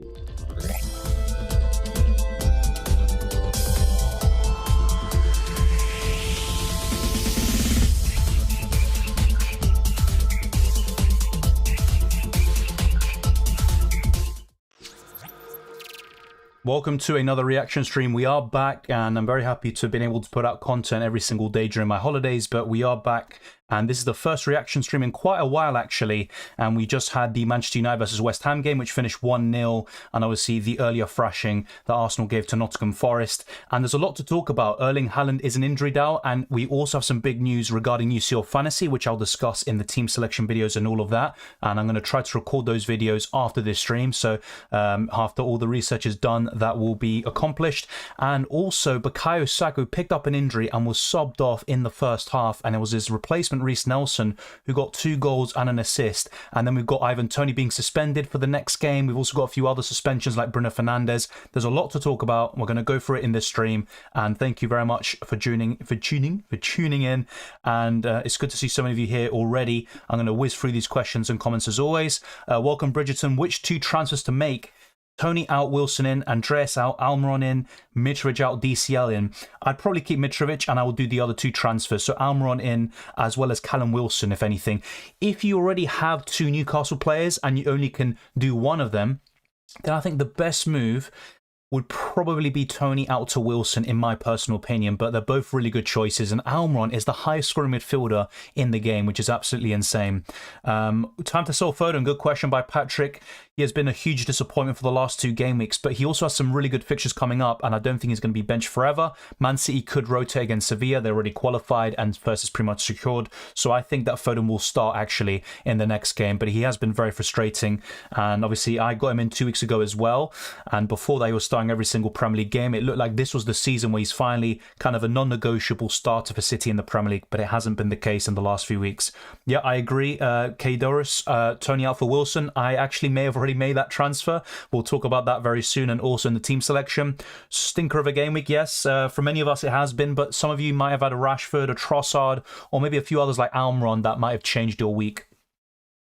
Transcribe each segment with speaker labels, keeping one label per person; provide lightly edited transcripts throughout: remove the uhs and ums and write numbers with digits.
Speaker 1: Welcome to another reaction stream. We are back, and I'm very happy to have been able to put out content every single day during my holidays, but we are back, and this is the first reaction stream in quite a while, actually. And we just had the Manchester United versus West Ham game, which finished 1-0, and obviously the earlier thrashing that Arsenal gave to Nottingham Forest. And there's a lot to talk about. Erling Haaland is an injury out, and we also have some big news regarding UCL Fantasy, which I'll discuss in the team selection videos and all of that. And I'm going to try to record those videos after this stream, so after all the research is done, that will be accomplished. And also, Bukayo Saka picked up an injury and was subbed off in the first half, and it was his replacement Reece Nelson who got 2 goals and an assist. And then we've got Toney being suspended for the next game. We've also got a few other suspensions like Bruno Fernandes. There's a lot to talk about. We're going to go through it in this stream, and thank you very much for tuning in. And it's good to see so many of you here already. I'm going to whiz through these questions and comments as always. Welcome, Bridgerton. Which 2 transfers to make? Toney out, Wilson in, Andreas out, Almiron in, Mitrovic out, DCL in. I'd probably keep Mitrovic, and I will do the other 2 transfers. So Almiron in, as well as Callum Wilson, if anything. If you already have 2 Newcastle players and you only can do one of them, then I think the best move would probably be Toney out to Wilson, in my personal opinion, but they're both really good choices, and Almiron is the highest scoring midfielder in the game, which is absolutely insane. Time to sell Foden, good question by Patrick. He has been a huge disappointment for the last 2 game weeks, but he also has some really good fixtures coming up, and I don't think he's going to be benched forever. Man City could rotate against Sevilla. They're already qualified, and first is pretty much secured, so I think that Foden will start actually in the next game, but he has been very frustrating, and obviously I got him in 2 weeks ago as well, and before that he was starting every single Premier League game. It looked like this was the season where he's finally kind of a non-negotiable starter for City in the Premier League, but it hasn't been the case in the last few weeks. Yeah, I agree. K. Doris, Toney out for Wilson. I actually may have already made that transfer. We'll talk about that very soon, and also in the team selection. Stinker of a game week, yes. For many of us it has been, but some of you might have had a Rashford, a Trossard, or maybe a few others like Almiron that might have changed your week.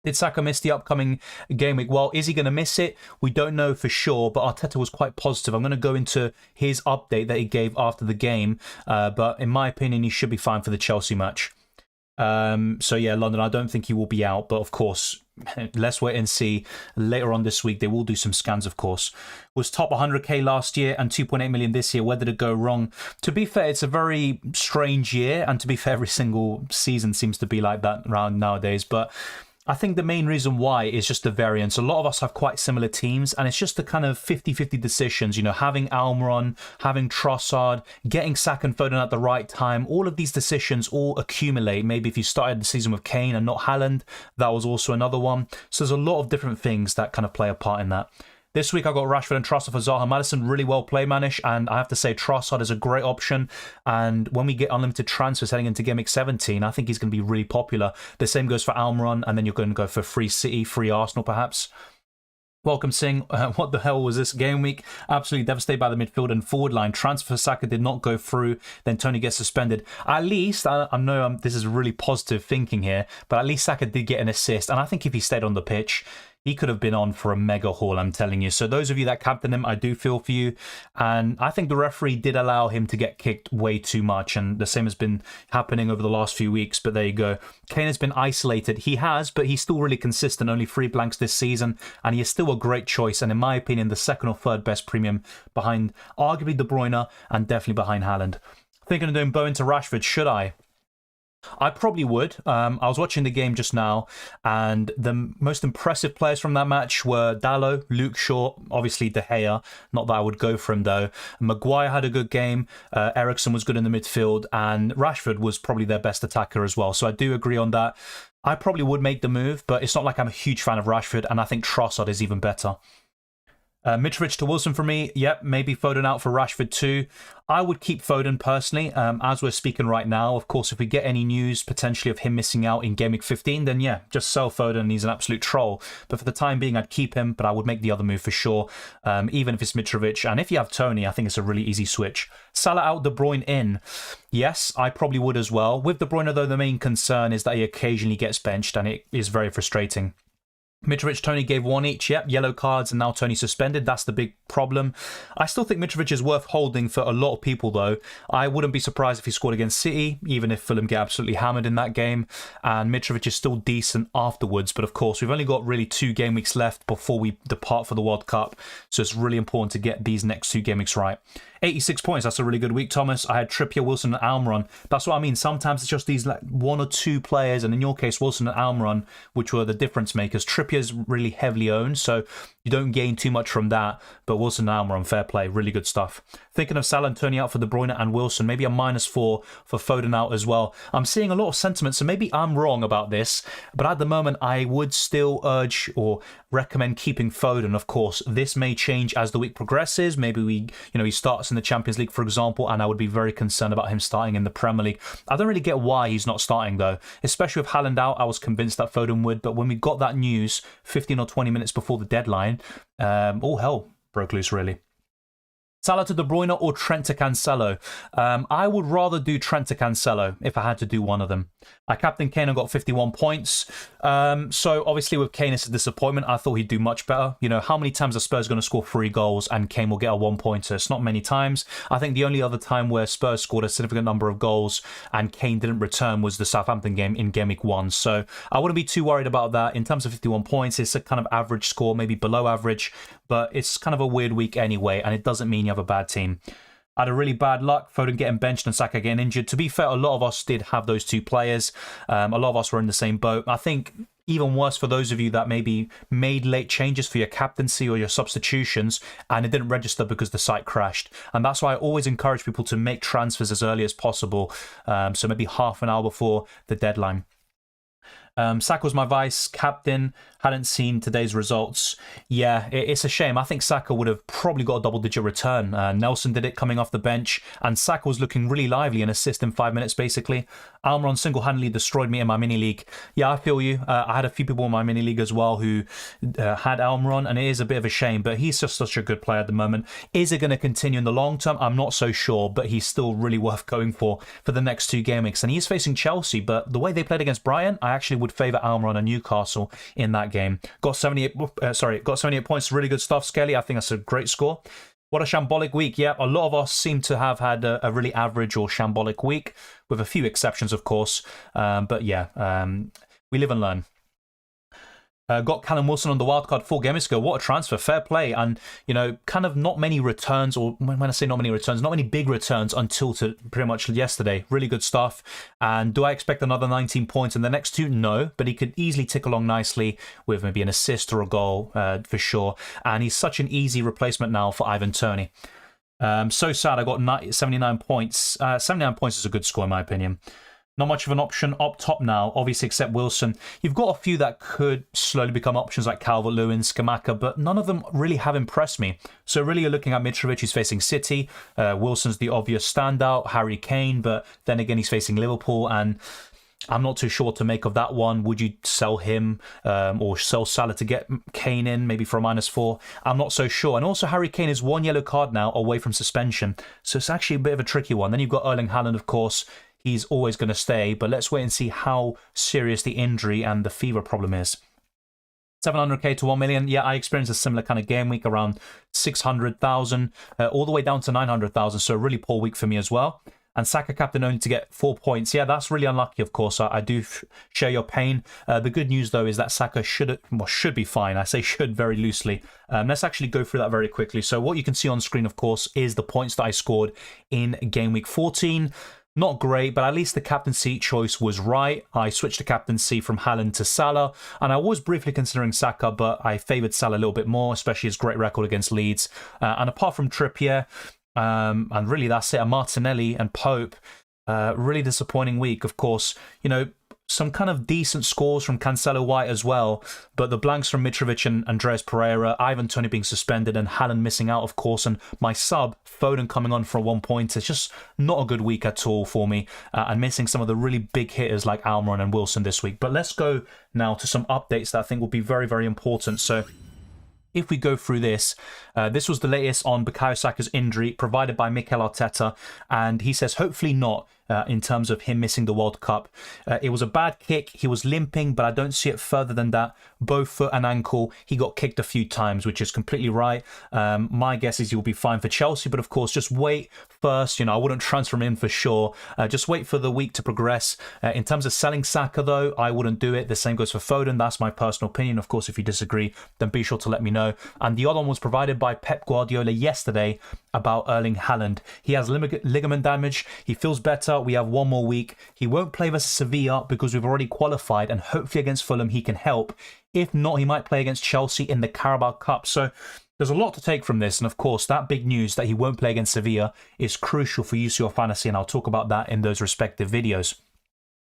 Speaker 1: Did Saka miss the upcoming game week? Well, is he going to miss it? We don't know for sure, but Arteta was quite positive. I'm going to go into his update that he gave after the game, but in my opinion, he should be fine for the Chelsea match. So yeah, London, I don't think he will be out, but of course, let's wait and see. Later on this week, they will do some scans, of course. Was top 100k last year and 2.8 million this year. Where did it go wrong? To be fair, it's a very strange year, and to be fair, every single season seems to be like that around nowadays, but I think the main reason why is just the variance. A lot of us have quite similar teams, and it's just the kind of 50-50 decisions. You know, having Almiron, having Trossard, getting Saka and Foden at the right time. All of these decisions all accumulate. Maybe if you started the season with Kane and not Haaland, that was also another one. So there's a lot of different things that kind of play a part in that. This week I got Rashford and Trossard for Zaha Madison, really well played, Manish, and I have to say Trossard is a great option, and when we get unlimited transfers heading into Game Week 17, I think he's going to be really popular. The same goes for Almiron, and then you're going to go for free City, free Arsenal perhaps. Welcome, Singh. What the hell was this game week? Absolutely devastated by the midfield and forward line. Transfer Saka did not go through. Then Toney gets suspended. At least, I know this is really positive thinking here, but at least Saka did get an assist. And I think if he stayed on the pitch, he could have been on for a mega haul, I'm telling you. So those of you that captain him, I do feel for you. And I think the referee did allow him to get kicked way too much. And the same has been happening over the last few weeks. But there you go. Kane has been isolated. He has, but he's still really consistent. Only 3 blanks this season. And he is still a great choice. And in my opinion, the second or third best premium behind arguably De Bruyne and definitely behind Haaland. Thinking of doing Bowen to Rashford. Should I? I probably would. I was watching the game just now, and the most impressive players from that match were Dalot, Luke Shaw, obviously De Gea. Not that I would go for him though. Maguire had a good game. Eriksen was good in the midfield, and Rashford was probably their best attacker as well. So I do agree on that. I probably would make the move, but it's not like I'm a huge fan of Rashford, and I think Trossard is even better. Mitrovic to Wilson for me. Yep, maybe Foden out for Rashford too. I would keep Foden personally, as we're speaking right now. Of course, if we get any news potentially of him missing out in Game Week 15, then yeah, just sell Foden. He's an absolute troll. But for the time being, I'd keep him, but I would make the other move for sure, even if it's Mitrovic. And if you have Toney, I think it's a really easy switch. Salah out, De Bruyne in. Yes, I probably would as well. With De Bruyne, though, the main concern is that he occasionally gets benched, and it is very frustrating. Mitrovic, Toney gave one each. Yep, yellow cards, and now Toney suspended. That's the big problem. I still think Mitrovic is worth holding for a lot of people, though. I wouldn't be surprised if he scored against City, even if Fulham get absolutely hammered in that game. And Mitrovic is still decent afterwards. But of course, we've only got really 2 game weeks left before we depart for the World Cup. So it's really important to get these next 2 game weeks right. 86 points, that's a really good week, Thomas. I had Trippier, Wilson and Almiron. That's what I mean. Sometimes it's just these like 1 or 2 players, and in your case, Wilson and Almiron, which were the difference makers. Trippier's really heavily owned, so you don't gain too much from that. But Wilson and Almiron, fair play, really good stuff. Thinking of Salah and Toney out for De Bruyne and Wilson, maybe a -4 for Foden out as well. I'm seeing a lot of sentiment, so maybe I'm wrong about this, but at the moment I would still urge or recommend keeping Foden. Of course, this may change as the week progresses. Maybe he starts in the Champions League, for example, and I would be very concerned about him starting in the Premier League. I don't really get why he's not starting though, especially with Haaland out. I was convinced that Foden would, but when we got that news 15 or 20 minutes before the deadline, all hell broke loose really. Salah to De Bruyne or Trent to Cancelo? I would rather do Trent to Cancelo if I had to do one of them. I captained Kane and got 51 points. So obviously with Kane it's a disappointment. I thought he'd do much better. You know, how many times are Spurs going to score 3 goals and Kane will get a 1-pointer? It's not many times. I think the only other time where Spurs scored a significant number of goals and Kane didn't return was the Southampton game in Game Week 1. So I wouldn't be too worried about that. In terms of 51 points, it's a kind of average score, maybe below average, but it's kind of a weird week anyway, and it doesn't mean you have a bad team. I had a really bad luck, Foden getting benched and Saka getting injured. To be fair, a lot of us did have those 2 players. A lot of us were in the same boat. I think even worse for those of you that maybe made late changes for your captaincy or your substitutions and it didn't register because the site crashed. And that's why I always encourage people to make transfers as early as possible. So maybe half an hour before the deadline. Saka was my vice captain. Hadn't seen today's results. Yeah, it's a shame. I think Saka would have probably got a double-digit return. Nelson did it coming off the bench, and Saka was looking really lively, an assist in 5 minutes, basically. Almiron single-handedly destroyed me in my mini-league. Yeah, I feel you. I had a few people in my mini-league as well who had Almiron, and it is a bit of a shame, but he's just such a good player at the moment. Is it going to continue in the long term? I'm not so sure, but he's still really worth going for the next 2 game weeks. And he's facing Chelsea, but the way they played against Brighton, I actually would favour Almiron and Newcastle in that game. Got 78 points. Really good stuff, Skelly. I think that's a great score. What a shambolic week. Yeah, a lot of us seem to have had a really average or shambolic week, with a few exceptions, of course. But yeah, we live and learn. Got Callum Wilson on the wildcard 4 games ago. What a transfer. Fair play. And, you know, kind of not many returns, or when I say not many returns, not many big returns until pretty much yesterday. Really good stuff. And do I expect another 19 points in the next 2? No, but he could easily tick along nicely with maybe an assist or a goal for sure. And he's such an easy replacement now for Ivan Toney. So sad. I got 79 points. 79 points is a good score in my opinion. Not much of an option up top now, obviously, except Wilson. You've got a few that could slowly become options like Calvert-Lewin, Skamaka, but none of them really have impressed me. So really you're looking at Mitrovic, who's facing City. Wilson's the obvious standout, Harry Kane, but then again he's facing Liverpool, and I'm not too sure what to make of that one. Would you sell him or sell Salah to get Kane in, maybe for a -4? I'm not so sure. And also Harry Kane is 1 yellow card now away from suspension, so it's actually a bit of a tricky one. Then you've got Erling Haaland, of course. He's always going to stay, but let's wait and see how serious the injury and the fever problem is. 700k to 1 million. Yeah, I experienced a similar kind of game week, around 600,000, all the way down to 900,000. So a really poor week for me as well. And Saka captain only to get 4 points. Yeah, that's really unlucky, of course. I do share your pain. The good news, though, is that Saka should be fine. I say should very loosely. Let's actually go through that very quickly. So what you can see on screen, of course, is the points that I scored in game week 14. Not great, but at least the captaincy choice was right. I switched the captaincy from Haaland to Salah, and I was briefly considering Saka, but I favoured Salah a little bit more, especially his great record against Leeds. And apart from Trippier, and really that's it, and Martinelli and Pope, really disappointing week. Of course, you know, some kind of decent scores from Cancelo White as well, but the blanks from Mitrovic and Andreas Pereira, Ivan Toney being suspended and Haaland missing out, of course, and my sub, Foden, coming on for a 1 point. It's just not a good week at all for me, and missing some of the really big hitters like Almiron and Wilson this week. But let's go now to some updates that I think will be very, very important. So if we go through this, this was the latest on Bukayo Saka's injury provided by Mikel Arteta, and he says hopefully not. in terms of him missing the World Cup. It was a bad kick. He was limping, but I don't see it further than that. Both foot and ankle. He got kicked a few times, which is completely right. My guess is he'll be fine for Chelsea, but of course, just wait first. I wouldn't transfer him in for sure. Just wait for the week to progress. In terms of selling Saka, though, I wouldn't do it. The same goes for Foden. That's my personal opinion. Of course, if you disagree, then be sure to let me know. And the other one was provided by Pep Guardiola yesterday about Erling Haaland. He has ligament damage. He feels better. We have one more week. He won't play versus Sevilla because we've already qualified, and hopefully against Fulham he can help. If not, he might play against Chelsea in the Carabao Cup. So there's a lot to take from this. And of course, that big news that he won't play against Sevilla is crucial for UCL Fantasy, and I'll talk about that in those respective videos.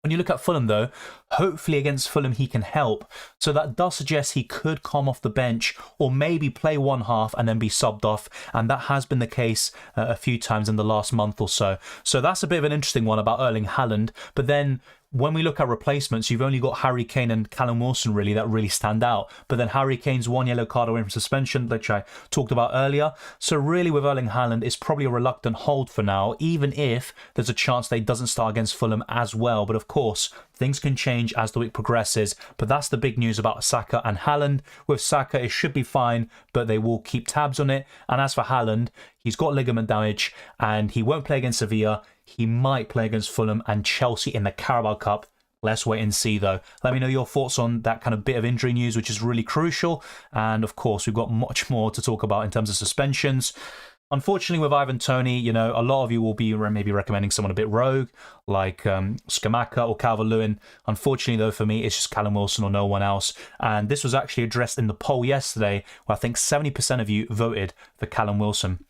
Speaker 1: When you look at Fulham, though, hopefully against Fulham he can help. So that does suggest he could come off the bench or maybe play one half and then be subbed off. And that has been the case a few times in the last month or so. So that's a bit of an interesting one about Erling Haaland. But then when we look at replacements, you've only got Harry Kane and Callum Wilson really that really stand out. But then Harry Kane's one yellow card away from suspension, which I talked about earlier. So really with Erling Haaland, it's probably a reluctant hold for now, even if there's a chance that he doesn't start against Fulham as well. But of course, things can change as the week progresses. But that's the big news about Saka and Haaland. With Saka, it should be fine, but they will keep tabs on it. And as for Haaland, he's got ligament damage and he won't play against Sevilla. He might play against Fulham and Chelsea in the Carabao Cup. Let's wait and see, though. Let me know your thoughts on that kind of bit of injury news, which is really crucial. And of course, we've got much more to talk about in terms of suspensions. Unfortunately, with Ivan Toney, a lot of you will be maybe recommending someone a bit rogue, like Skamaka or Calvert-Lewin. Unfortunately, though, for me, it's just Callum Wilson or no one else. And this was actually addressed in the poll yesterday, where I think 70% of you voted for Callum Wilson.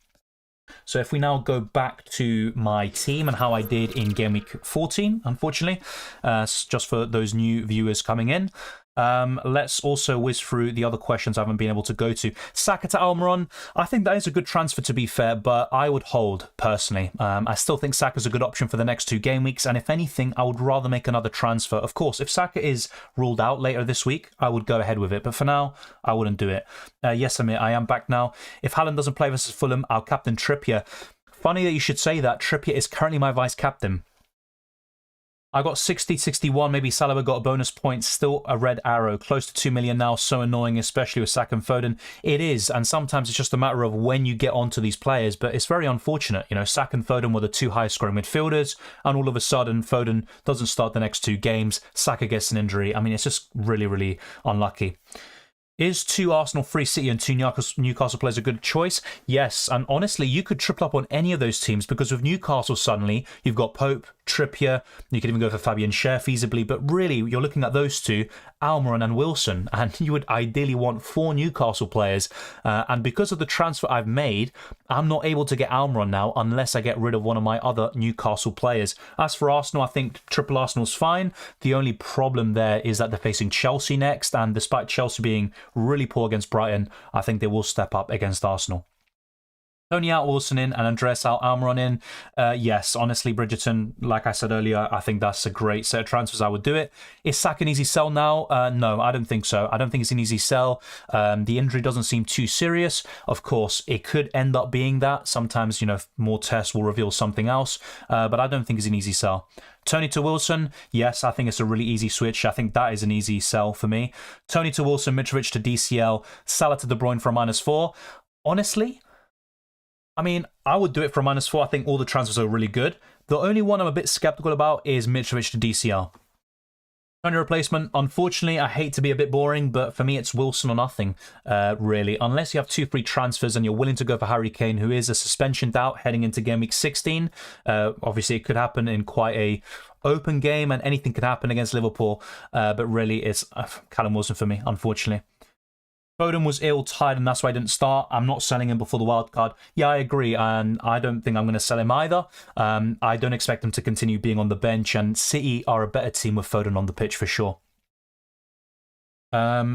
Speaker 1: So if we now go back to my team and how I did in Game Week 14, unfortunately, just for those new viewers coming in, let's also whiz through the other questions I haven't been able to go to. Saka to Almiron, I think that is a good transfer to be fair, but I would hold personally. I still think Saka's a good option for the next 2 game weeks, and if anything, I would rather make another transfer. Of course, if Saka is ruled out later this week, I would go ahead with it, but for now, I wouldn't do it. Yes, Amir, I am back now. If Haaland doesn't play versus Fulham, I'll captain Trippier. Funny that you should say that. Trippier is currently my vice-captain. I got 60, 61, maybe Salah got a bonus point, still a red arrow, close to 2 million now, so annoying, especially with Saka and Foden. It is, and sometimes it's just a matter of when you get onto these players, but it's very unfortunate. Saka and Foden were the 2 highest scoring midfielders, and all of a sudden, Foden doesn't start the next 2 games, Saka gets an injury. I mean, it's just really, really unlucky. Is 2 Arsenal, 3 City and 2 Newcastle players a good choice? Yes, and honestly, you could triple up on any of those teams because with Newcastle suddenly, you've got Pope, Trippier, you could even go for Fabian Schär feasibly, but really, you're looking at those 2, Almiron and Wilson, and you would ideally want 4 Newcastle players. And because of the transfer I've made, I'm not able to get Almiron now unless I get rid of one of my other Newcastle players. As for Arsenal, I think triple Arsenal's fine. The only problem there is that they're facing Chelsea next, and despite Chelsea being really poor against Brighton, I think they will step up against Arsenal. Toney out, Wilson in, and Andreas out, Almiron in. Yes, honestly, Bridgerton, like I said earlier, I think that's a great set of transfers. I would do it. Is Saka an easy sell now? No, I don't think so. I don't think it's an easy sell. The injury doesn't seem too serious. Of course, it could end up being that. Sometimes, more tests will reveal something else, but I don't think it's an easy sell. Toney to Wilson, yes, I think it's a really easy switch. I think that is an easy sell for me. Toney to Wilson, Mitrovic to DCL, Salah to De Bruyne for a -4. Honestly, I mean, I would do it for a -4. I think all the transfers are really good. The only one I'm a bit skeptical about is Mitrovic to DCL. Toney replacement, unfortunately, I hate to be a bit boring, but for me, it's Wilson or nothing, really. Unless you have 2 free transfers and you're willing to go for Harry Kane, who is a suspension doubt heading into Game Week 16. Obviously, it could happen in quite a open game, and anything could happen against Liverpool. But really, it's Callum Wilson for me, unfortunately. Foden was ill, tired, and that's why I didn't start. I'm not selling him before the wildcard. Yeah, I agree, and I don't think I'm going to sell him either. I don't expect him to continue being on the bench, and City are a better team with Foden on the pitch for sure.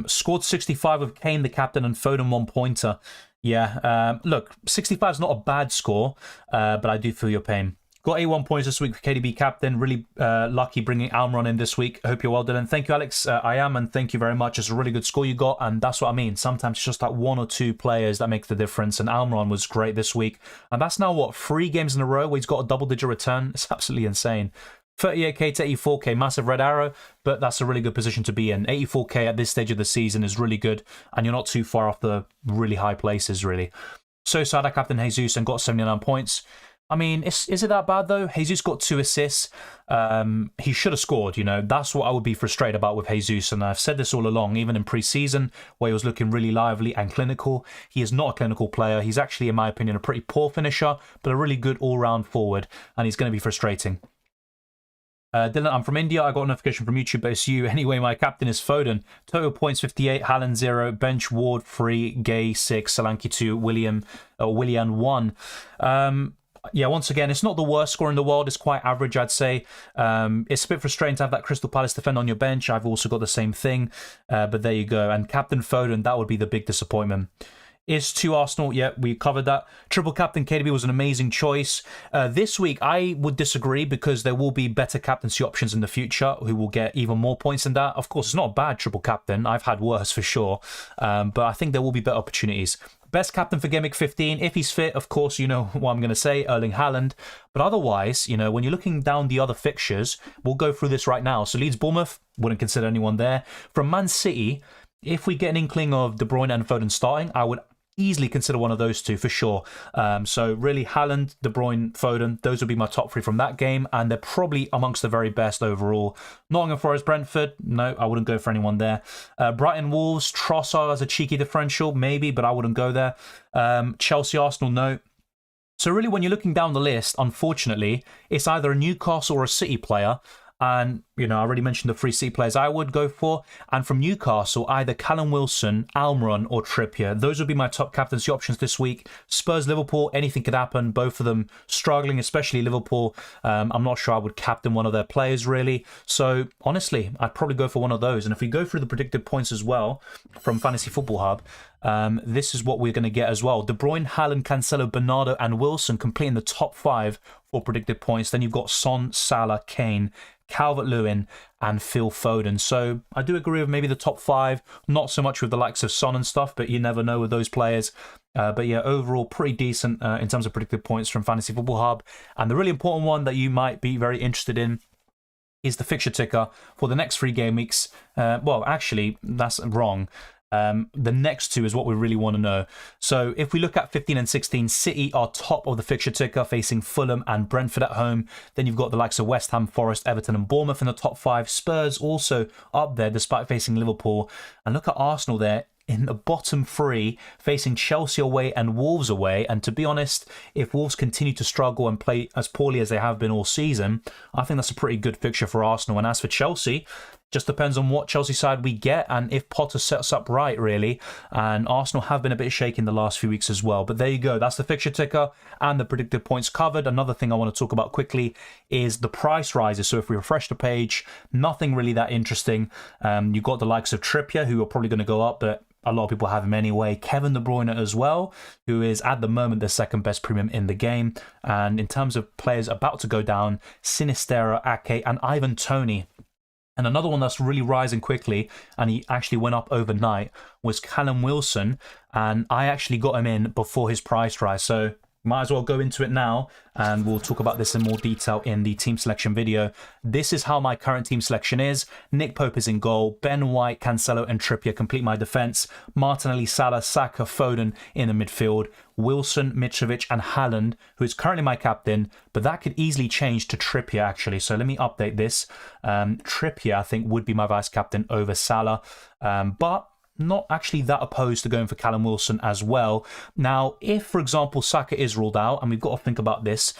Speaker 1: Scored 65 with Kane, the captain, and Foden 1-pointer. Yeah, look, 65 is not a bad score, but I do feel your pain. Got 81 points this week for KDB captain. Really lucky bringing Almiron in this week. I hope you're well done. And thank you, Alex. I am, and thank you very much. It's a really good score you got, and that's what I mean. Sometimes it's just like one or two players that make the difference, and Almiron was great this week. And that's now, what, 3 games in a row where he's got a double-digit return? It's absolutely insane. 38k to 84k, massive red arrow, but that's a really good position to be in. 84k at this stage of the season is really good, and you're not too far off the really high places, really. So sad I captain Jesus and got 79 points. I mean, is it that bad, though? Jesus got 2 assists. He should have scored, you know. That's what I would be frustrated about with Jesus, and I've said this all along, even in pre-season, where he was looking really lively and clinical. He is not a clinical player. He's actually, in my opinion, a pretty poor finisher, but a really good all-round forward, and he's going to be frustrating. Dylan, I'm from India. I got a notification from YouTube, but it's you. Anyway, my captain is Foden. Total points 58, Haaland 0, bench Ward 3, Gay 6, Solanke 2, Willian 1. Yeah, once again, it's not the worst score in the world. It's quite average, I'd say. It's a bit frustrating to have that Crystal Palace defender on your bench. I've also got the same thing, but there you go. And Captain Foden, that would be the big disappointment. Is to Arsenal. Yeah, we covered that. Triple captain KDB was an amazing choice. This week, I would disagree because there will be better captaincy options in the future who will get even more points than that. Of course, it's not a bad triple captain. I've had worse for sure. But I think there will be better opportunities. Best captain for Gameweek 15, if he's fit, of course, you know what I'm going to say, Erling Haaland. But otherwise, you know, when you're looking down the other fixtures, we'll go through this right now. So Leeds, Bournemouth, wouldn't consider anyone there. From Man City, if we get an inkling of De Bruyne and Foden starting, I would easily consider one of those two for sure. So really, Haaland, De Bruyne, Foden, those would be my top 3 from that game, and they're probably amongst the very best overall. Nottingham Forest, Brentford, no, I wouldn't go for anyone there. Brighton, Wolves, Trossard as a cheeky differential, maybe, but I wouldn't go there. Chelsea, Arsenal, no. So really, when you're looking down the list, unfortunately, it's either a Newcastle or a City player. And, you know, I already mentioned the 3 City players I would go for. And from Newcastle, either Callum Wilson, Almiron, or Trippier. Those would be my top captaincy options this week. Spurs, Liverpool, anything could happen. Both of them struggling, especially Liverpool. I'm not sure I would captain one of their players, really. So, honestly, I'd probably go for one of those. And if we go through the predicted points as well from Fantasy Football Hub, this is what we're going to get as well. De Bruyne, Haaland, Cancelo, Bernardo, and Wilson completing the top 5 for predicted points. Then you've got Son, Salah, Kane, Calvert-Lewin, and Phil Foden. So I do agree with maybe the top 5, not so much with the likes of Son and stuff, but you never know with those players. But yeah, overall pretty decent in terms of predicted points from Fantasy Football Hub. And the really important one that you might be very interested in is the fixture ticker for the next 3 game weeks. Well, actually, that's wrong. The next 2 is what we really want to know. So if we look at 15 and 16, City are top of the fixture ticker, facing Fulham and Brentford at home. Then you've got the likes of West Ham, Forest, Everton and Bournemouth in the top 5. Spurs also up there despite facing Liverpool. And look at Arsenal there in the bottom 3, facing Chelsea away and Wolves away. And to be honest, if Wolves continue to struggle and play as poorly as they have been all season, I think that's a pretty good fixture for Arsenal. And as for Chelsea, just depends on what Chelsea side we get and if Potter sets up right, really. And Arsenal have been a bit shaky in the last few weeks as well. But there you go. That's the fixture ticker and the predicted points covered. Another thing I want to talk about quickly is the price rises. So if we refresh the page, nothing really that interesting. You've got the likes of Trippier, who are probably going to go up, but a lot of people have him anyway. Kevin De Bruyne as well, who is at the moment the second best premium in the game. And in terms of players about to go down, Sinistera, Ake, and Ivan Toney. And another one that's really rising quickly, and he actually went up overnight, was Callum Wilson. And I actually got him in before his price rise. So might as well go into it now, and we'll talk about this in more detail in the team selection video. This is how my current team selection is. Nick Pope is in goal. Ben White, Cancelo and Trippier complete my defence. Martinelli, Salah, Saka, Foden in the midfield. Wilson, Mitrovic and Haaland, who is currently my captain, but that could easily change to Trippier actually. So let me update this. Trippier, I think, would be my vice captain over Salah, but not actually that opposed to going for Callum Wilson as well. Now, if, for example, Saka is ruled out, and we've got to think about this,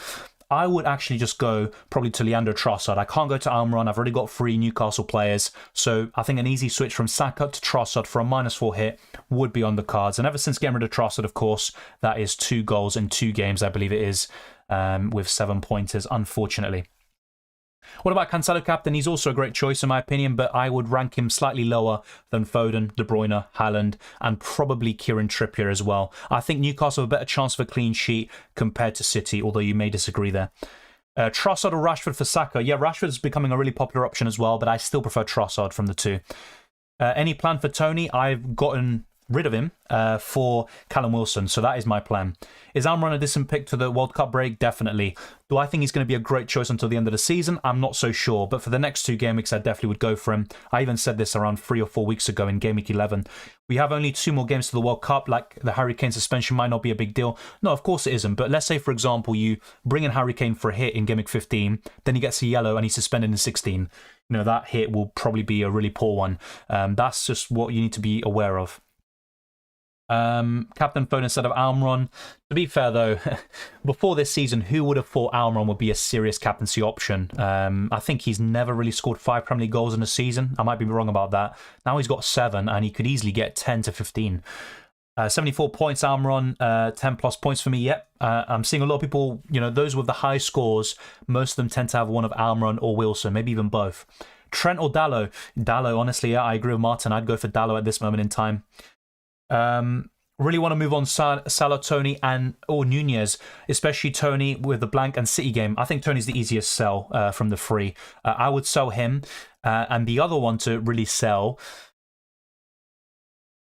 Speaker 1: I would actually just go probably to Leandro Trossard. I can't go to Almiron. I've already got 3 Newcastle players. So I think an easy switch from Saka to Trossard for a -4 hit would be on the cards. And ever since getting rid of Trossard, of course, that is 2 goals in 2 games, I believe it is, with 7 pointers, unfortunately. What about Cancelo captain? He's also a great choice in my opinion, but I would rank him slightly lower than Foden, De Bruyne, Haaland, and probably Kieran Trippier as well. I think Newcastle have a better chance of a clean sheet compared to City, although you may disagree there. Trossard or Rashford for Saka? Yeah, Rashford's becoming a really popular option as well, but I still prefer Trossard from the two. Any plan for Toney? I've gotten rid of him for Callum Wilson, so that is my plan. Is Almiron a decent pick to the World Cup break? Definitely. Do I think he's going to be a great choice until the end of the season? I'm not so sure, but for the next 2 game weeks, I definitely would go for him. I even said this around 3 or 4 weeks ago in Game Week 11. We have only 2 more games to the World Cup, like the Harry Kane suspension might not be a big deal. No, of course it isn't, but let's say, for example, you bring in Harry Kane for a hit in Game Week 15, then he gets a yellow and he's suspended in 16. That hit will probably be a really poor one. That's just what you need to be aware of. Captain Foden instead of Almiron. To be fair though, before this season, who would have thought Almiron would be a serious captaincy option? I think he's never really scored 5 Premier League goals in a season. I might be wrong about that. Now he's got 7 and he could easily get 10 to 15. 74 points, Almiron, 10 plus points for me. Yep. I'm seeing a lot of people, those with the high scores, most of them tend to have one of Almiron or Wilson, maybe even both. Trent or Dalot? Dalot, honestly, yeah, I agree with Martin. I'd go for Dalot at this moment in time. Really want to move on Salah, Toney, or Nunez, especially Toney with the blank and City game. I think Toney's the easiest sell from the free. I would sell him, and the other one to really sell,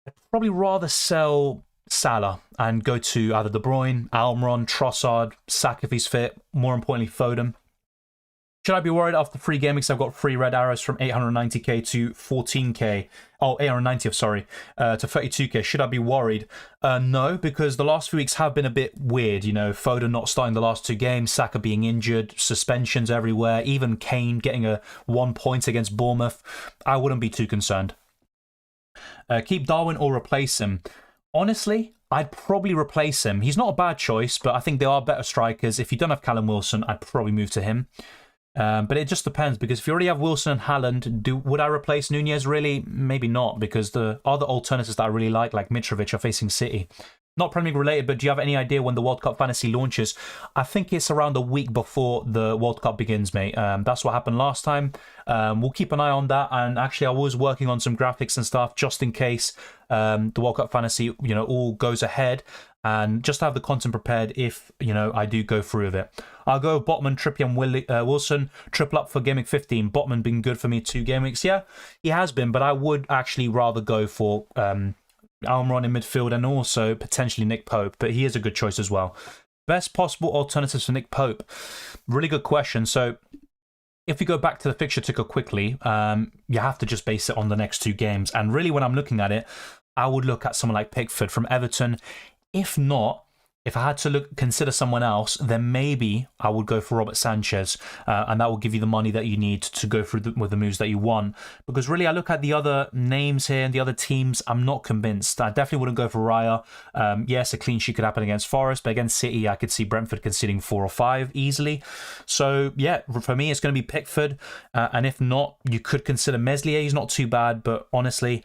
Speaker 1: I'd probably rather sell Salah and go to either De Bruyne, Almiron, Trossard, Saka if he's fit, more importantly Foden. Should I be worried after 3 game weeks? I've got 3 red arrows from 890k to 14k. Oh, 890, sorry, to 32k. Should I be worried? No, because the last few weeks have been a bit weird. Foden not starting the last 2 games, Saka being injured, suspensions everywhere, even Kane getting a 1 point against Bournemouth. I wouldn't be too concerned. Keep Darwin or replace him? Honestly, I'd probably replace him. He's not a bad choice, but I think there are better strikers. If you don't have Callum Wilson, I'd probably move to him. But it just depends, because if you already have Wilson and Haaland, would I replace Nunez? Really? Maybe not, because the other alternatives that I really like Mitrovic, are facing City. Not Premier League related, but do you have any idea when the World Cup Fantasy launches? I think it's around a week before the World Cup begins, mate. That's what happened last time. We'll keep an eye on that. And actually, I was working on some graphics and stuff just in case the World Cup Fantasy, all goes ahead. And just to have the content prepared if, I do go through with it. I'll go Botman, Trippier and Wilson. Triple up for Game Week 15. Botman been good for me 2 game weeks. Yeah, he has been, but I would actually rather go for Almiron in midfield and also potentially Nick Pope, but he is a good choice as well. Best possible alternatives for Nick Pope? Really good question. So if we go back to the fixture ticker quickly, you have to just base it on the next 2 games. And really when I'm looking at it, I would look at someone like Pickford from Everton. If not, if I had to consider someone else, then maybe I would go for Robert Sanchez, and that will give you the money that you need to go through with the moves that you want. Because really, I look at the other names here and the other teams, I'm not convinced. I definitely wouldn't go for Raya. Yes, a clean sheet could happen against Forest, but against City, I could see Brentford conceding 4 or 5 easily. So yeah, for me, it's going to be Pickford, and if not, you could consider Meslier. He's not too bad, but honestly,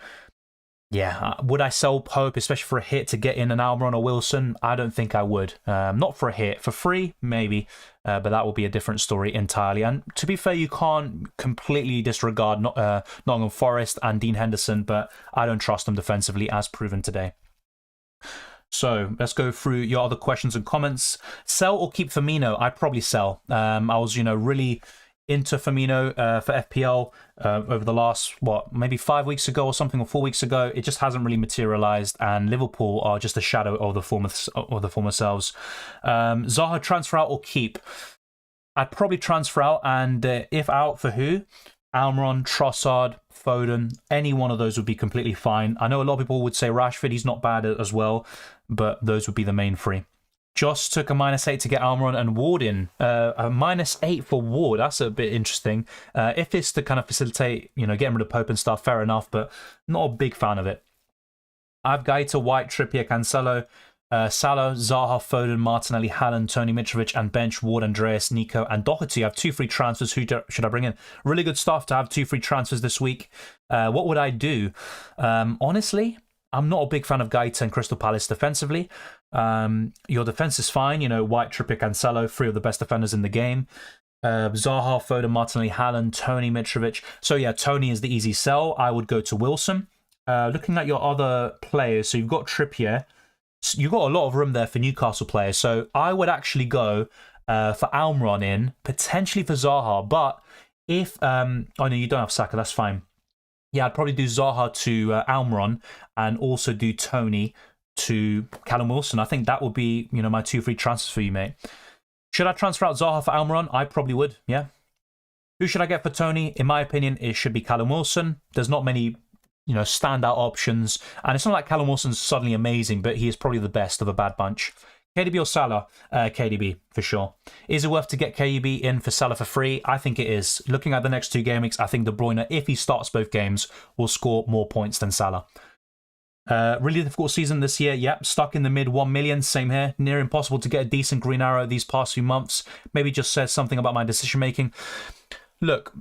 Speaker 1: yeah, would I sell Pope, especially for a hit, to get in an Almiron or Wilson? I don't think I would. Not for a hit. For free, maybe. But that will be a different story entirely. And to be fair, you can't completely disregard Nottingham Forest and Dean Henderson, but I don't trust them defensively, as proven today. So let's go through your other questions and comments. Sell or keep Firmino? I'd probably sell. I was, really into Firmino for FPL over the last, maybe 5 weeks ago or something, or 4 weeks ago. It just hasn't really materialised, and Liverpool are just a shadow of the former selves. Zaha, transfer out or keep? I'd probably transfer out, and if out, for who? Almiron, Trossard, Foden, any one of those would be completely fine. I know a lot of people would say Rashford, he's not bad as well, but those would be the main 3. Josh took a -8 to get Almiron and Ward in. A -8 for Ward. That's a bit interesting. If it's to kind of facilitate, getting rid of Pope and stuff, fair enough, but not a big fan of it. I've Gaeta, White, Trippier, Cancelo, Salah, Zaha, Foden, Martinelli, Haaland, Toney, Mitrovic, and bench Ward, Andreas, Nico, and Doherty. I have 2 free transfers. Who should I bring in? Really good stuff to have 2 free transfers this week. What would I do? Honestly, I'm not a big fan of Gaeta and Crystal Palace defensively. Your defense is fine. White, Trippier, Cancelo, 3 of the best defenders in the game. Zaha, Foden, Martinelli, Haaland, Toney, Mitrovic. So yeah, Toney is the easy sell. I would go to Wilson. Looking at your other players, so you've got Trippier. You've got a lot of room there for Newcastle players. So I would actually go for Almiron in, potentially for Zaha, but if... oh no, you don't have Saka, that's fine. Yeah, I'd probably do Zaha to Almiron and also do Toney to Callum Wilson. I think that would be, you know, my 2 free transfers for you, mate. Should I transfer out Zaha for Almiron? I probably would, yeah. Who should I get for Toney? In my opinion, it should be Callum Wilson. There's not many, you know, standout options. And it's not like Callum Wilson's suddenly amazing, but he is probably the best of a bad bunch. KDB or Salah? KDB, for sure. Is it worth to get KDB in for Salah for free? I think it is. Looking at the next 2 game weeks, I think De Bruyne, if he starts both games, will score more points than Salah. Really difficult season this year. Yep, stuck in the mid 1 million. Same here. Near impossible to get a decent green arrow these past few months. Maybe just says something about my decision making. Look,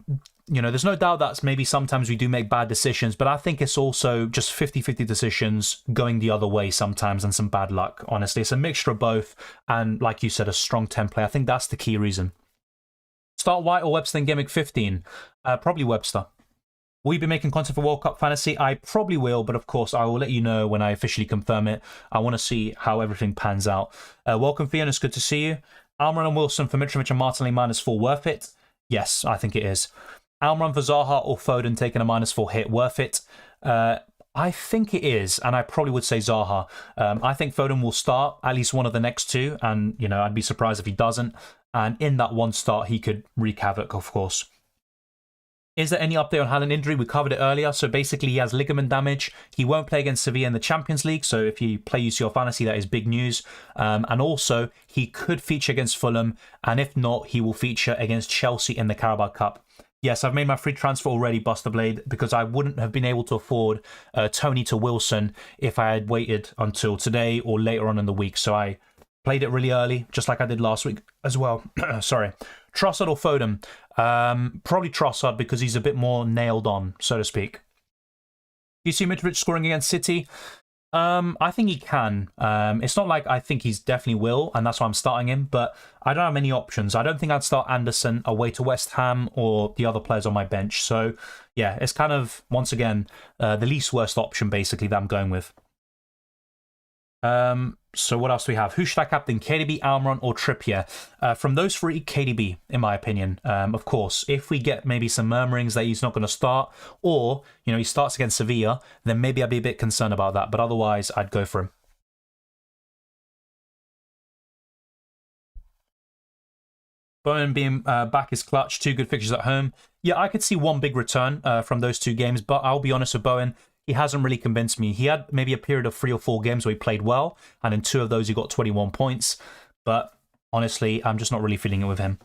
Speaker 1: you know, there's no doubt that maybe sometimes we do make bad decisions, but I think it's also just 50-50 decisions going the other way sometimes and some bad luck, honestly. It's a mixture of both, and like you said, a strong template. I think that's the key reason. Start White or Webster in Game Week 15? Probably Webster. Will you be making content for World Cup Fantasy? I probably will, but of course, I will let you know when I officially confirm it. I want to see how everything pans out. Welcome, Fiona. It's good to see you. Almiron and Wilson for Mitrovic and Martinelli -4 worth it? Yes, I think it is. Almiron for Zaha or Foden taking a -4 hit worth it? I think it is, and I probably would say Zaha. I think Foden will start at least one of the next 2, and you know I'd be surprised if he doesn't. And in that one start, he could wreak havoc, of course. Is there any update on Haaland injury? We covered it earlier. So basically, he has ligament damage. He won't play against Sevilla in the Champions League. So if you play UCL Fantasy, that is big news. And also, he could feature against Fulham. And if not, he will feature against Chelsea in the Carabao Cup. Yes, I've made my free transfer already, Buster Blade, because I wouldn't have been able to afford Toney to Wilson if I had waited until today or later on in the week. So I played it really early, just like I did last week as well. Sorry. Trossard or Foden? Probably Trossard because he's a bit more nailed on, so to speak. Do you see Mitrovic scoring against City? I think he can. It's not like I think he's definitely will, and that's why I'm starting him, but I don't have many options. I don't think I'd start Anderson away to West Ham or the other players on my bench. So, yeah, it's kind of, once again, the least worst option, basically, that I'm going with. So what else do we have? Who should I captain? KDB, Almiron, or Trippier? From those 3, KDB, in my opinion. Of course, if we get maybe some murmurings that he's not going to start, or you know he starts against Sevilla, then maybe I'd be a bit concerned about that. But otherwise, I'd go for him. Bowen being back is clutch. 2 good fixtures at home. Yeah, I could see one big return from those 2 games, but I'll be honest with Bowen. He hasn't really convinced me. He had maybe a period of 3 or 4 games where he played well, and in 2 of those he got 21 points. But honestly, I'm just not really feeling it with him.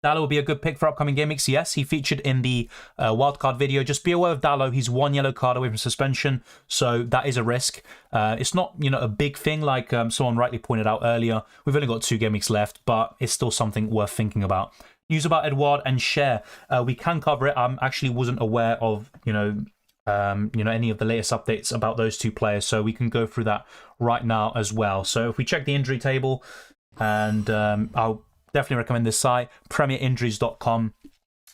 Speaker 1: Dalot will be a good pick for upcoming game weeks. Yes, he featured in the wildcard video. Just be aware of Dalot. He's 1 yellow card away from suspension, so that is a risk. It's not, you know, a big thing like someone rightly pointed out earlier. We've only got 2 game weeks left, but it's still something worth thinking about. News about Edouard and Cher. We can cover it. I actually wasn't aware of, you know, any of the latest updates about those 2 players, so we can go through that right now as well. So if we check the injury table, and I'll definitely recommend this site, premierinjuries.com.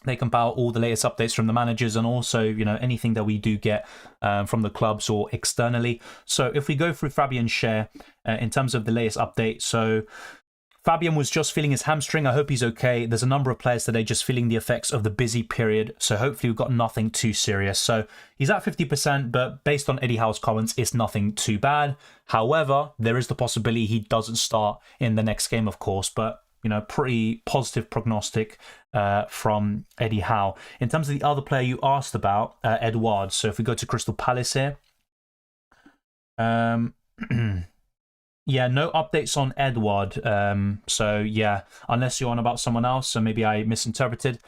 Speaker 1: They compile all the latest updates from the managers and also, you know, anything that we do get from the clubs or externally. So if we go through Fabian Cher in terms of the latest update, so Fabian was just feeling his hamstring. I hope he's okay. There's a number of players today just feeling the effects of the busy period. So hopefully we've got nothing too serious. So he's at 50%, but based on Eddie Howe's comments, it's nothing too bad. However, there is the possibility he doesn't start in the next game, of course. But, you know, pretty positive prognostic from Eddie Howe. In terms of the other player you asked about, Edouard. So if we go to Crystal Palace here. Yeah, no updates on Edouard. So, yeah, unless you're on about someone else, so maybe I misinterpreted.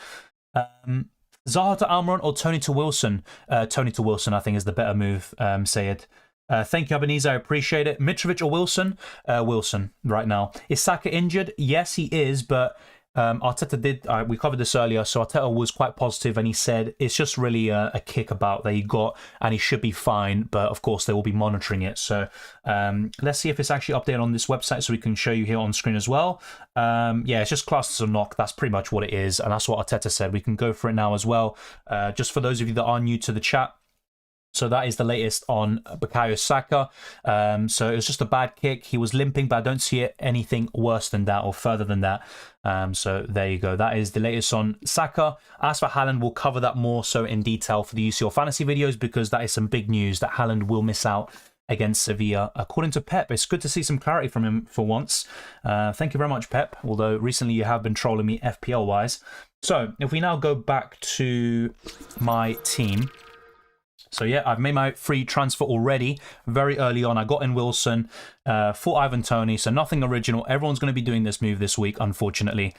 Speaker 1: Zaha to Almiron or Toney to Wilson? Toney to Wilson, I think, is the better move, Sayed. Thank you, Ebenezer. I appreciate it. Mitrovic or Wilson? Wilson right now. Is Saka injured? Yes, he is, but Arteta did, we covered this earlier, so Arteta was quite positive and he said it's just really a kickabout that he got and he should be fine, but of course they will be monitoring it. So let's see if it's actually updated on this website so we can show you here on screen as well. Yeah, it's just classed as a knock. That's pretty much what it is, and that's what Arteta said. We can go for it now as well. Just for those of you that are new to the chat, So that is the latest on Bukayo Saka. So it was just a bad kick. He was limping, but I don't see it anything worse than that or further than that. So there you go. That is the latest on Saka. As for Haaland, we'll cover that more so in detail for the UCL fantasy videos, because that is some big news that Haaland will miss out against Sevilla, according to Pep. It's good to see some clarity from him for once. Thank you very much, Pep, although recently you have been trolling me FPL-wise. So if we now go back to my team... So yeah, I've made my free transfer already very early on. I got in Wilson for Ivan Toney, so nothing original. Everyone's going to be doing this move this week, unfortunately.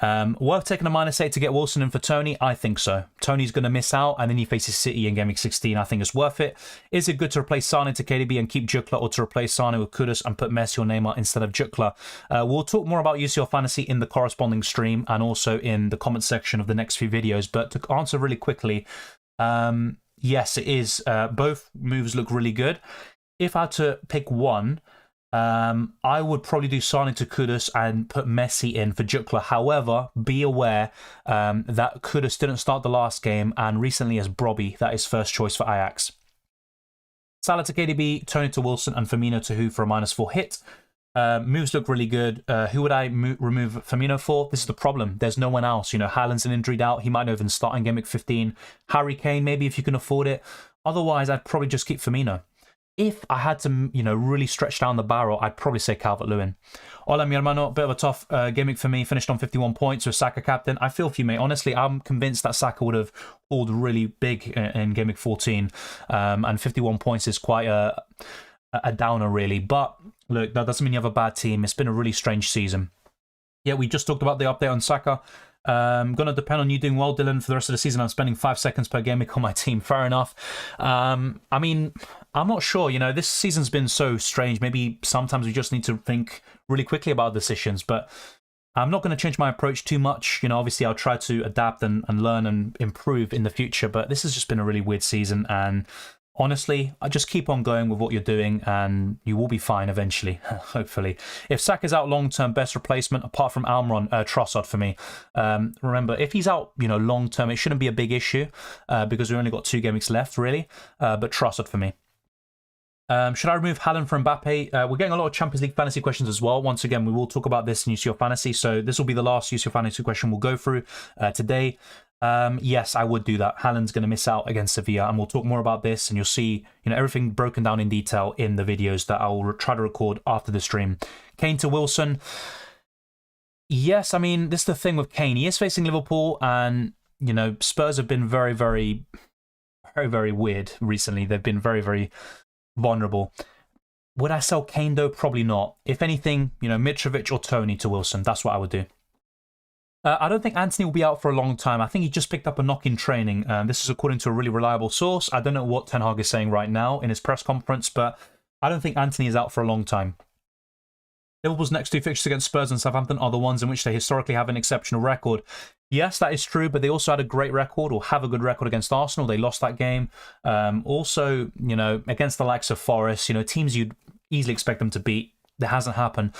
Speaker 1: Worth taking a -8 to get Wilson in for Toney? I think so. Toney's going to miss out, and then he faces City in Game Week 16. I think it's worth it. Is it good to replace Sane to KDB and keep Jutla, or to replace Sane with Kudus and put Messi or Neymar instead of Jutla? We'll talk more about UCL Fantasy in the corresponding stream and also in the comment section of the next few videos. But to answer really quickly... yes, it is. Both moves look really good. If I had to pick one, I would probably do Sane to Kudus and put Messi in for Jutla. However, be aware that Kudus didn't start the last game, and recently as Brobby, that is first choice for Ajax. Salah to KDB, Toney to Wilson, and Firmino to Who for a -4 hit. Moves look really good. Who would I remove Firmino for? This is the problem. There's no one else. You know, Haaland's an injury out. He might not even start in Game Week 15. Harry Kane, maybe, if you can afford it. Otherwise, I'd probably just keep Firmino. If I had to, you know, really stretch down the barrel, I'd probably say Calvert-Lewin. Hola, mi hermano. Bit of a tough game week for me. Finished on 51 points with Saka captain. I feel for you, mate. Honestly, I'm convinced that Saka would have hauled really big in Game Week 14. And 51 points is quite a downer, really. But look, that doesn't mean you have a bad team. It's been a really strange season. Yeah, we just talked about the update on Saka. Going to depend on you doing well, Dylan, for the rest of the season. I'm spending 5 seconds per game week on my team. Fair enough. I mean, I'm not sure. You know, this season's been so strange. Maybe sometimes we just need to think really quickly about decisions. But I'm not going to change my approach too much. You know, obviously, I'll try to adapt and learn and improve in the future. But this has just been a really weird season. And honestly, I just keep on going with what you're doing and you will be fine eventually, hopefully. If Saka's out long-term, best replacement, apart from Almiron, Trossard for me. Remember, if he's out, you know, long-term, it shouldn't be a big issue because we've only got 2 game weeks left, really. But Trossard for me. Should I remove Haaland from Mbappe? We're getting a lot of Champions League fantasy questions as well. Once again, we will talk about this in UCL Fantasy. So this will be the last UCL Fantasy question we'll go through today. Yes, I would do that. Haaland's going to miss out against Sevilla, and we'll talk more about this, and you'll see, you know, everything broken down in detail in the videos that I will try to record after the stream. Kane to Wilson. Yes, I mean, this is the thing with Kane. He is facing Liverpool, and, you know, Spurs have been very, very weird recently. They've been very, very vulnerable. Would I sell Kane, though? Probably not. If anything, you know, Mitrovic or Toney to Wilson. That's what I would do. I don't think Antony will be out for a long time. I think he just picked up a knock in training. This is according to a really reliable source. I don't know what Ten Hag is saying right now in his press conference, but I don't think Antony is out for a long time. Liverpool's next 2 fixtures against Spurs and Southampton are the ones in which they historically have an exceptional record. Yes, that is true, but they also had a great record, or have a good record against Arsenal. They lost that game. Also, you know, against the likes of Forest, you know, teams you'd easily expect them to beat. That hasn't happened.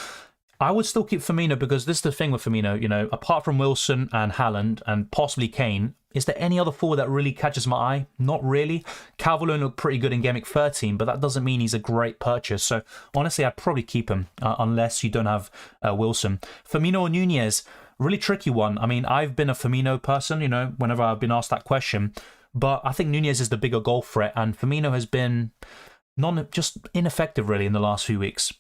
Speaker 1: I would still keep Firmino because this is the thing with Firmino, you know, apart from Wilson and Haaland and possibly Kane, is there any other forward that really catches my eye? Not really. Calvert-Lewin looked pretty good in Game Week 13, but that doesn't mean he's a great purchase. So honestly, I'd probably keep him unless you don't have Wilson. Firmino or Nunez, really tricky one. I mean, I've been a Firmino person, you know, whenever I've been asked that question, but I think Nunez is the bigger goal threat, and Firmino has been just ineffective really in the last few weeks.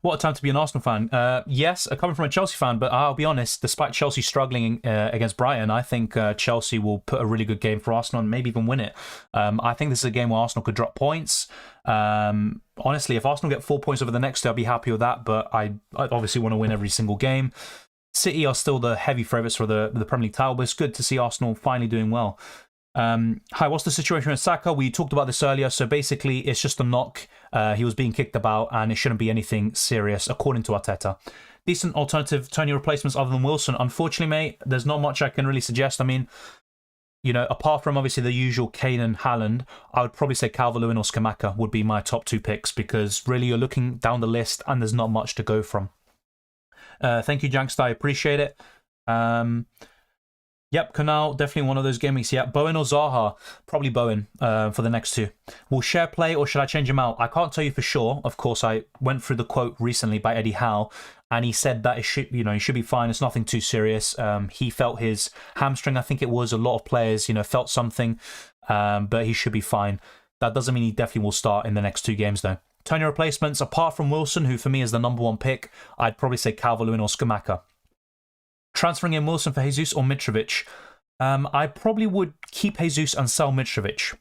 Speaker 1: What a time to be an Arsenal fan. Yes, coming from a Chelsea fan, but I'll be honest, despite Chelsea struggling against Brighton, I think Chelsea will put a really good game for Arsenal and maybe even win it. I think this is a game where Arsenal could drop points. Honestly, if Arsenal get 4 points over the next two, I'll be happy with that, but I obviously want to win every single game. City are still the heavy favourites for the Premier League title, but it's good to see Arsenal finally doing well. Hi, what's the situation with Saka? We talked about this earlier, so basically it's just a knock. He was being kicked about and it shouldn't be anything serious, according to Arteta. Decent alternative Toney replacements other than Wilson. Unfortunately, mate, there's not much I can really suggest. I mean, you know, apart from obviously the usual Kane and Haaland, I would probably say Calvert-Lewin or Scamacca would be my top 2 picks because really you're looking down the list and there's not much to go from. Thank you, Jankster. I appreciate it. Yep, Canal, definitely one of those game weeks. Yeah, Bowen or Zaha? Probably Bowen for the next two. Will Share play or should I change him out? I can't tell you for sure. Of course, I went through the quote recently by Eddie Howe, and he said that it should, he should be fine. It's nothing too serious. He felt his hamstring, I think it was. A lot of players, felt something, but he should be fine. That doesn't mean he definitely will start in the next two games, though. Toney replacements, apart from Wilson, who for me is the #1 pick, I'd probably say Calvert-Lewin or Skamaka. Transferring in Wilson for Jesus or Mitrovic, I probably would keep Jesus and sell Mitrovic.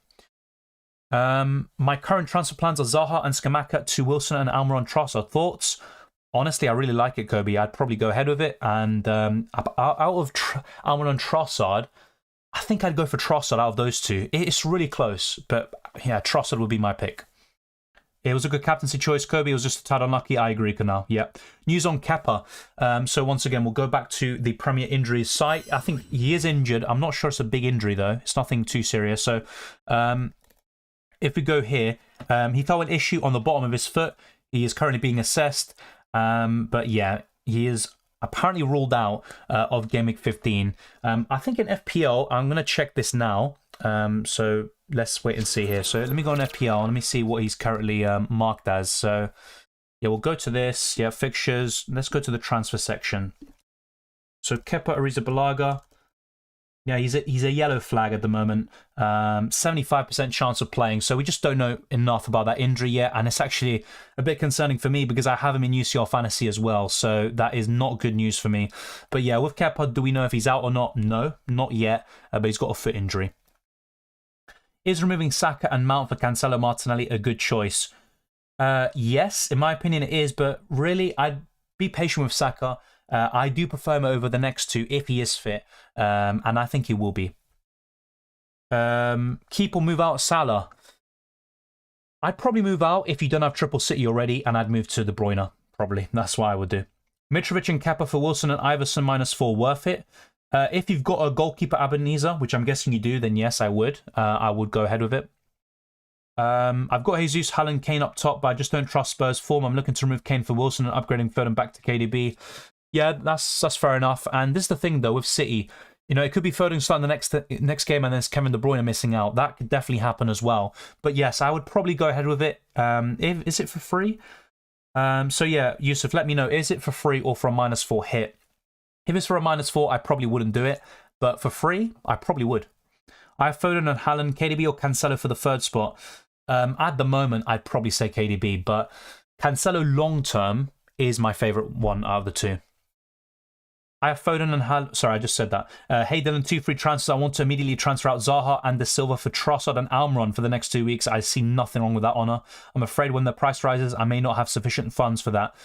Speaker 1: My current transfer plans are Zaha and Skamaka to Wilson and Almiron Trossard. Thoughts? Honestly, I really like it, Kobe. I'd probably go ahead with it. And out of Almiron Trossard, I think I'd go for Trossard out of those two. It's really close, but yeah, Trossard would be my pick. It was a good captaincy choice, Kobe. It was just a tad unlucky. I agree, Canal. Yeah. News on Kepa. So once again, we'll go back to the Premier Injuries site. I think he is injured. I'm not sure it's a big injury, though. It's nothing too serious. So if we go here, he felt an issue on the bottom of his foot. He is currently being assessed. But yeah, he is apparently ruled out of Game Week 15. I think in FPL, I'm going to check this now. So let's wait and see here. So let me go on FPL. Let me see what he's currently marked as. So yeah, we'll go to this. Yeah, fixtures. Let's go to the transfer section. So Kepa Arrizabalaga. Yeah, he's a yellow flag at the moment. 75% chance of playing. So we just don't know enough about that injury yet. And it's actually a bit concerning for me because I have him in UCL Fantasy as well. So that is not good news for me. But yeah, with Kepa, do we know if he's out or not? No, not yet. But he's got a foot injury. Is removing Saka and Mount for Cancelo Martinelli a good choice? Yes, in my opinion it is, but really I'd be patient with Saka. I do prefer him over the next two if he is fit, and I think he will be. Keep or move out Salah? I'd probably move out if you don't have Triple City already, and I'd move to De Bruyne, probably. That's what I would do. Mitrovic and Kepa for Wilson and Iverson -4, worth it? If you've got a goalkeeper Ebenezer, which I'm guessing you do, then yes, I would. I would go ahead with it. I've got Jesus, Haaland, Kane up top, but I just don't trust Spurs' form. I'm looking to remove Kane for Wilson and upgrading Foden back to KDB. Yeah, that's fair enough. And this is the thing, though, with City. It could be Foden starting the next game and there's Kevin De Bruyne missing out. That could definitely happen as well. But yes, I would probably go ahead with it. Is it for free? So yeah, Yusuf, let me know. Is it for free or for a -4 hit? If it's for a -4, I probably wouldn't do it. But for free, I probably would. I have Foden and Haaland, KDB or Cancelo for the third spot. At the moment, I'd probably say KDB. But Cancelo long-term is my favourite one out of the two. I have Foden and Haaland. Sorry, I just said that. Hey Dylan, 2 free transfers. I want to immediately transfer out Zaha and De Silva for Trossard and Almiron for the next 2 weeks. I see nothing wrong with that honour. I'm afraid when the price rises, I may not have sufficient funds for that.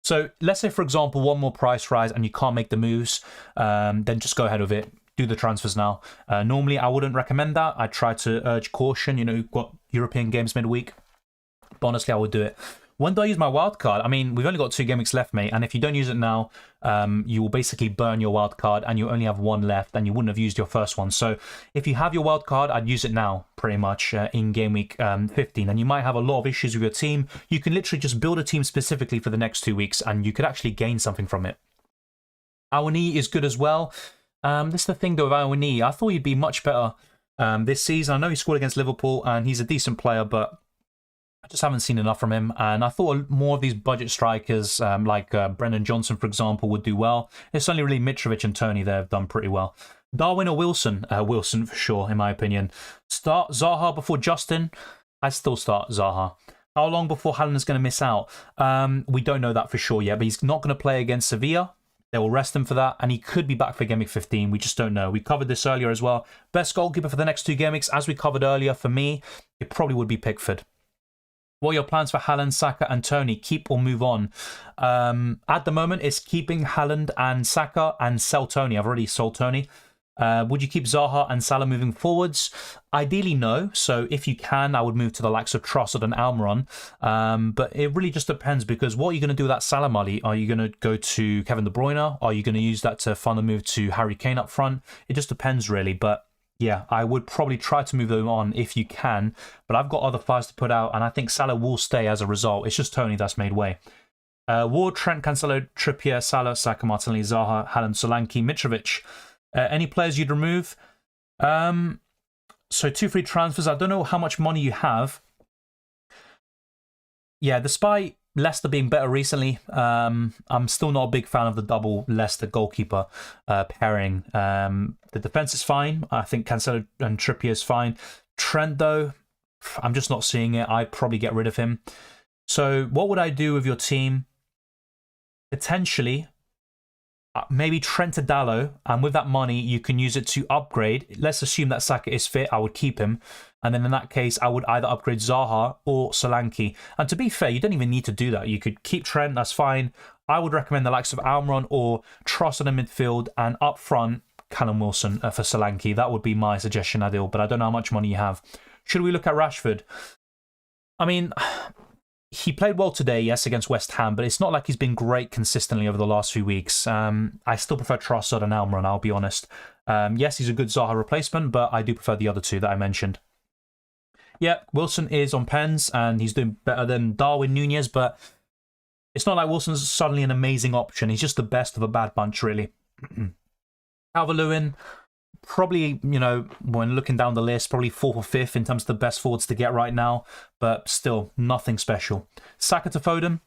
Speaker 1: So let's say, for example, one more price rise and you can't make the moves, then just go ahead with it. Do the transfers now. Normally, I wouldn't recommend that. I try to urge caution. You've got European games midweek. But honestly, I would do it. When do I use my wildcard? I mean, we've only got 2 game weeks left, mate. And if you don't use it now, you will basically burn your wildcard and you only have 1 left and you wouldn't have used your first one. So if you have your wildcard, I'd use it now, pretty much, in game week 15. And you might have a lot of issues with your team. You can literally just build a team specifically for the next 2 weeks and you could actually gain something from it. Awani is good as well. This is the thing, though, with Awani. I thought he'd be much better this season. I know he scored against Liverpool and he's a decent player, but I just haven't seen enough from him, and I thought more of these budget strikers, like Brendan Johnson, for example, would do well. It's only really Mitrovic and Toney that have done pretty well. Darwin or Wilson? Wilson, for sure, in my opinion. Start Zaha before Justin? I still start Zaha. How long before Haaland is going to miss out? We don't know that for sure yet, but he's not going to play against Sevilla. They will rest him for that, and he could be back for Game Week 15. We just don't know. We covered this earlier as well. Best goalkeeper for the next 2 game weeks, as we covered earlier, for me, it probably would be Pickford. What are your plans for Haaland, Saka and Toney? Keep or move on? At the moment, it's keeping Haaland and Saka and sell Toney. I've already sold Toney. Would you keep Zaha and Salah moving forwards? Ideally, no. So if you can, I would move to the likes of Trossard and Almiron. But it really just depends, because what are you going to do with that Salah money? Are you going to go to Kevin De Bruyne? Are you going to use that to fund a move to Harry Kane up front? It just depends, really. But yeah, I would probably try to move them on if you can, but I've got other fires to put out, and I think Salah will stay as a result. It's just Toney that's made way. Ward, Trent, Cancelo, Trippier, Salah, Saka, Martinelli, Zaha, Haaland, Solanke, Mitrovic. Any players you'd remove? So 2 free transfers. I don't know how much money you have. Yeah, despite Leicester being better recently, I'm still not a big fan of the double Leicester goalkeeper pairing. The defense is fine. I think Cancelo and Trippier is fine. Trent, though, I'm just not seeing it. I'd probably get rid of him. So what would I do with your team? Potentially, maybe Trent to Dalot, and with that money, you can use it to upgrade. Let's assume that Saka is fit. I would keep him. And then in that case, I would either upgrade Zaha or Solanke. And to be fair, you don't even need to do that. You could keep Trent, that's fine. I would recommend the likes of Almiron or Trossard in midfield, and up front, Callum Wilson for Solanke. That would be my suggestion, Adil, but I don't know how much money you have. Should we look at Rashford? I mean, he played well today, yes, against West Ham, but it's not like he's been great consistently over the last few weeks. I still prefer Trossard and Almiron, I'll be honest. Yes, he's a good Zaha replacement, but I do prefer the other two that I mentioned. Yeah, Wilson is on pens, and he's doing better than Darwin Núñez, but it's not like Wilson's suddenly an amazing option. He's just the best of a bad bunch, really. Calvert-Lewin, probably, you know, when looking down the list, probably 4th or 5th in terms of the best forwards to get right now, but still, nothing special. Saka to Foden.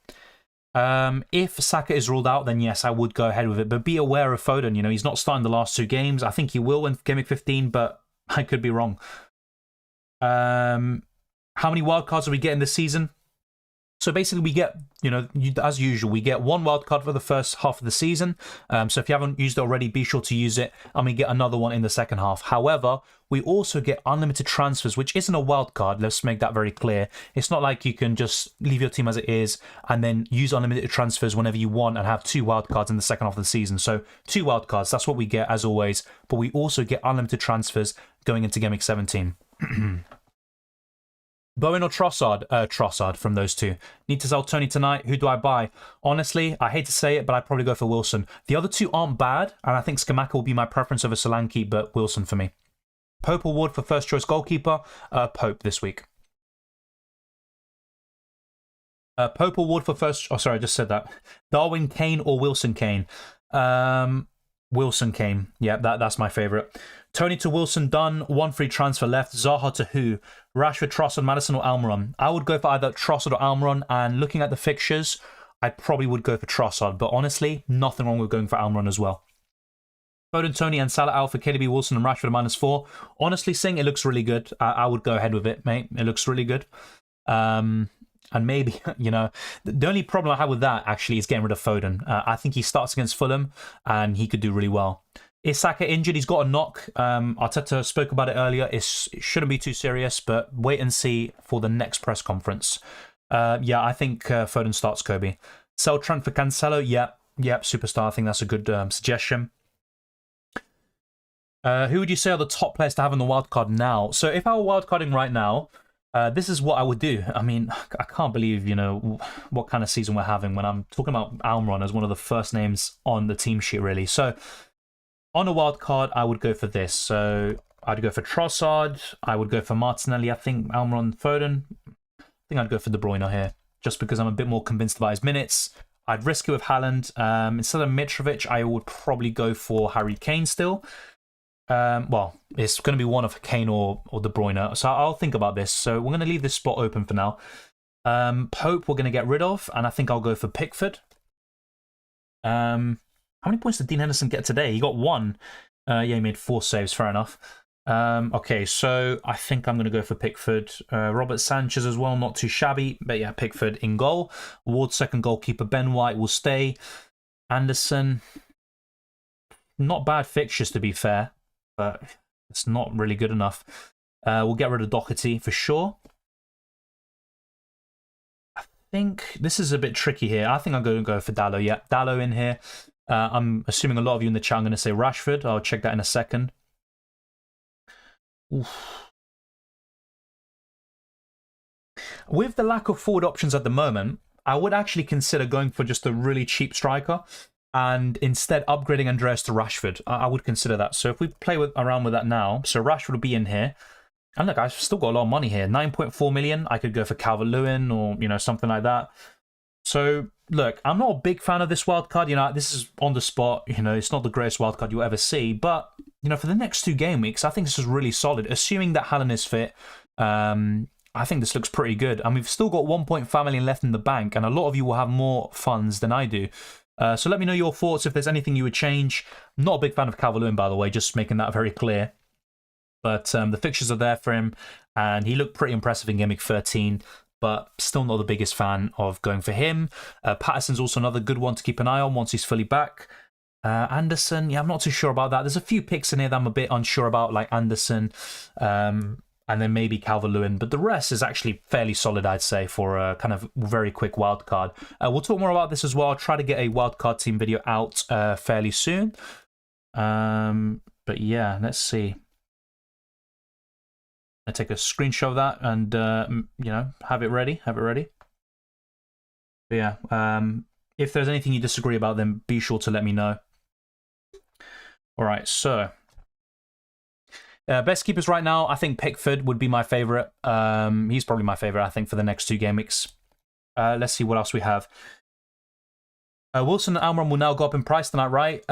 Speaker 1: If Saka is ruled out, then yes, I would go ahead with it, but be aware of Foden. You know, he's not starting the last 2 games. I think he will in Gameweek 15, but I could be wrong. How many wildcards are we getting this season? So basically we get, you know, as usual, we get 1 wildcard for the first half of the season. So if you haven't used it already, be sure to use it, and we get another one in the second half. However, we also get unlimited transfers, which isn't a wildcard. Let's make that very clear. It's not like you can just leave your team as it is and then use unlimited transfers whenever you want and have 2 wildcards in the second half of the season. So 2 wildcards, that's what we get as always. But we also get unlimited transfers going into Gameweek 17. Bowen or Trossard? Trossard from those 2. Need to sell Toney tonight. Who do I buy? Honestly, I hate to say it, but I'd probably go for Wilson. The other 2 aren't bad, and I think Scamacca will be my preference over Solanke, but Wilson for me. Pope or Ward for first choice goalkeeper? Pope this week. Pope or Ward for first... Oh, sorry, I just said that. Darwin Kane or Wilson Kane? Wilson Kane. Yeah, that's my favourite. Toney to Wilson done. 1 free transfer left. Zaha to who? Rashford, Trossard, Maddison or Almiron? I would go for either Trossard or Almiron, and looking at the fixtures, I probably would go for Trossard, but honestly, nothing wrong with going for Almiron as well. Foden, Toney and Salah out for KDB, Wilson and Rashford at -4. Honestly, saying it looks really good. I would go ahead with it, mate. It looks really good. And maybe, you know, the only problem I have with that actually is getting rid of Foden. I think he starts against Fulham and he could do really well. Is Saka injured? He's got a knock. Arteta spoke about it earlier. It shouldn't be too serious, but wait and see for the next press conference. Yeah, I think Foden starts Kobe. Sell Trent for Cancelo? Yep, superstar. I think that's a good suggestion. Who would you say are the top players to have on the wildcard now? So if I were wildcarding right now, this is what I would do. I mean, I can't believe, you know, what kind of season we're having when I'm talking about Almiron as one of the first names on the team sheet, really. So on a wild card, I would go for this. So I'd go for Trossard. I would go for Martinelli. I think Almiron, Foden. I think I'd go for De Bruyne here, just because I'm a bit more convinced about his minutes. I'd risk it with Haaland. Instead of Mitrovic, I would probably go for Harry Kane still. Well, it's going to be one of Kane or De Bruyne. So I'll think about this. So we're going to leave this spot open for now. Pope we're going to get rid of, and I think I'll go for Pickford. How many points did Dean Henderson get today? He got 1. Yeah, he made 4 saves. Fair enough. Okay, so I think I'm going to go for Pickford. Robert Sanchez as well, not too shabby. But yeah, Pickford in goal. Ward's second goalkeeper. Ben White will stay. Anderson. Not bad fixtures, to be fair, but it's not really good enough. We'll get rid of Doherty for sure. I think this is a bit tricky here. I think I'm going to go for Dalot. Yeah, Dalot in here. I'm assuming a lot of you in the chat are going to say Rashford. I'll check that in a second. Oof. With the lack of forward options at the moment, I would actually consider going for just a really cheap striker and instead upgrading Andreas to Rashford. I would consider that. So if we play around with that now, so Rashford will be in here. And look, I've still got a lot of money here. 9.4 million. I could go for Calvert-Lewin or, you know, something like that. So, look, I'm not a big fan of this wildcard. You know, this is on the spot. You know, it's not the greatest wildcard you'll ever see. But, you know, for the next 2 game weeks, I think this is really solid. Assuming that Haaland is fit, I think this looks pretty good. And we've still got 1.5 million left in the bank. And a lot of you will have more funds than I do. So let me know your thoughts if there's anything you would change. I'm not a big fan of Calvert-Lewin, by the way, just making that very clear. But the fixtures are there for him. And he looked pretty impressive in Game Week 13. But still not the biggest fan of going for him. Patterson's also another good one to keep an eye on once he's fully back. Anderson, yeah, I'm not too sure about that. There's a few picks in here that I'm a bit unsure about, like Anderson, and then maybe Calvert-Lewin. But the rest is actually fairly solid, I'd say, for a kind of very quick wild card. We'll talk more about this as well. I'll try to get a wild card team video out fairly soon. But yeah, let's see. I take a screenshot of that and you know, have it ready. But yeah, if there's anything you disagree about, then be sure to let me know. All right, so best keepers right now, I think Pickford would be my favorite. He's probably my favorite, I think, for the next 2 game weeks. Let's see what else we have. Wilson and Almiron will now go up in price tonight, right?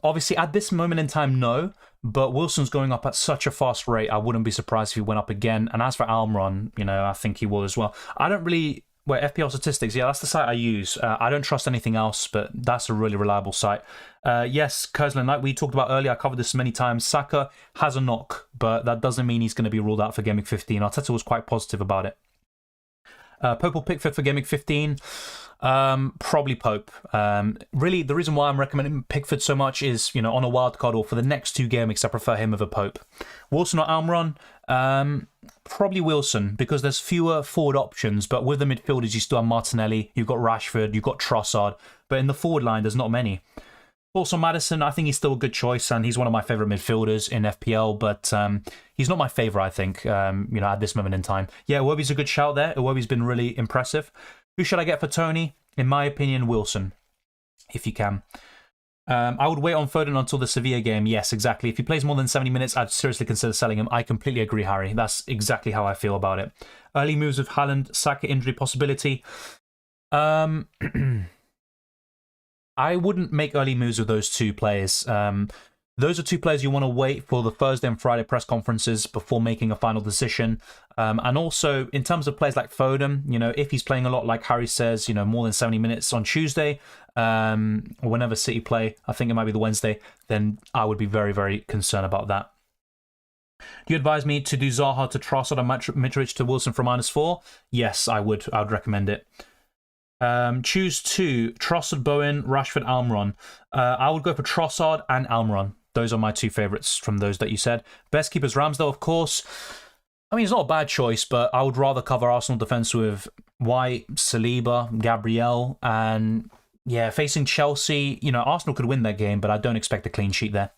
Speaker 1: Obviously, at this moment in time, no. But Wilson's going up at such a fast rate, I wouldn't be surprised if he went up again. And as for Almiron, you know, I think he will as well. I don't really... Well, FPL Statistics, yeah, that's the site I use. I don't trust anything else, but that's a really reliable site. Yes, Kerslan, like we talked about earlier, I covered this many times. Saka has a knock, but that doesn't mean he's going to be ruled out for Game Week 15. Arteta was quite positive about it. Pope or Pickford for Game Week 15? Probably Pope. Really, the reason why I'm recommending Pickford so much is, you know, on a wild card or for the next 2 game weeks, I prefer him over Pope. Wilson or Almiron? Probably Wilson, because there's fewer forward options, but with the midfielders, you still have Martinelli, you've got Rashford, you've got Trossard, but in the forward line, there's not many. Also, Maddison, I think he's still a good choice, and he's one of my favourite midfielders in FPL, but he's not my favourite, I think, you know, at this moment in time. Yeah, Iwobi's a good shout there. Iwobi's been really impressive. Who should I get for Toney? In my opinion, Wilson, if you can. I would wait on Foden until the Sevilla game. Yes, exactly. If he plays more than 70 minutes, I'd seriously consider selling him. I completely agree, Harry. That's exactly how I feel about it. Early moves with Haaland, Saka injury possibility. I wouldn't make early moves with those 2 players. Those are 2 players you want to wait for the Thursday and Friday press conferences before making a final decision. And also, in terms of players like Foden, you know, if he's playing a lot, like Harry says, you know, more than 70 minutes on Tuesday, or whenever City play, I think it might be the Wednesday, then I would be very, very concerned about that. Do you advise me to do Zaha to Trossard and Mitrovic to Wilson for -4? Yes, I would. I would recommend it. Choose 2, Trossard, Bowen, Rashford, Almiron. I would go for Trossard and Almiron. Those are my 2 favourites from those that you said. Best keepers, Ramsdale, of course. I mean, it's not a bad choice, but I would rather cover Arsenal defence with White, Saliba, Gabriel, and yeah, facing Chelsea, you know, Arsenal could win that game, but I don't expect a clean sheet there.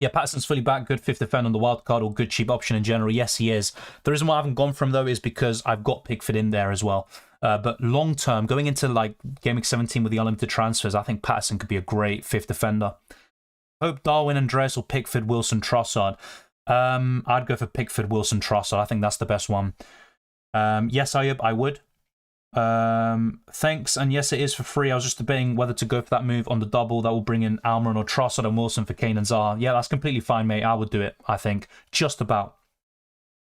Speaker 1: Yeah, Patterson's fully back, good 5th defender on the wildcard, or good cheap option in general. Yes, he is. The reason why I haven't gone for him, though, is because I've got Pickford in there as well. But long term, going into like Game Week 17 with the unlimited transfers, I think Patterson could be a great 5th defender. Hope, Darwin, Andreas, or Pickford, Wilson, Trossard. I'd go for Pickford, Wilson, Trossard. I think that's the best one. Yes, Ayub, I would. Thanks, and yes, it is for free. I was just debating whether to go for that move on the double that will bring in Almiron or Trossard and Wilson for Kane and Zaha. Yeah, that's completely fine, mate. I would do it, I think. Just about.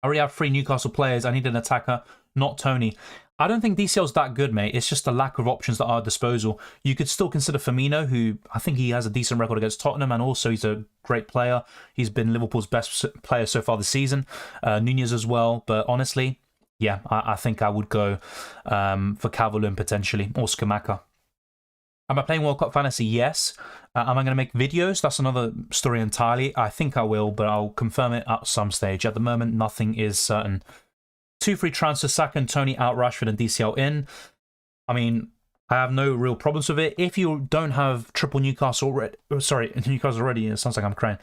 Speaker 1: I already have 3 Newcastle players. I need an attacker, not Toney. I don't think DCL's that good, mate. It's just a lack of options at our disposal. You could still consider Firmino, who I think he has a decent record against Tottenham, and also he's a great player. He's been Liverpool's best player so far this season. Nunez as well, but honestly, yeah, I think I would go for Calvert-Lewin potentially, or Skamaka. Am I playing World Cup Fantasy? Yes. Am I going to make videos? That's another story entirely. I think I will, but I'll confirm it at some stage. At the moment, nothing is certain. 2 free transfers, Saka and Toney out, Rashford and DCL in. I mean, I have no real problems with it. If you don't have triple Newcastle already, Newcastle already, it sounds like I'm crying.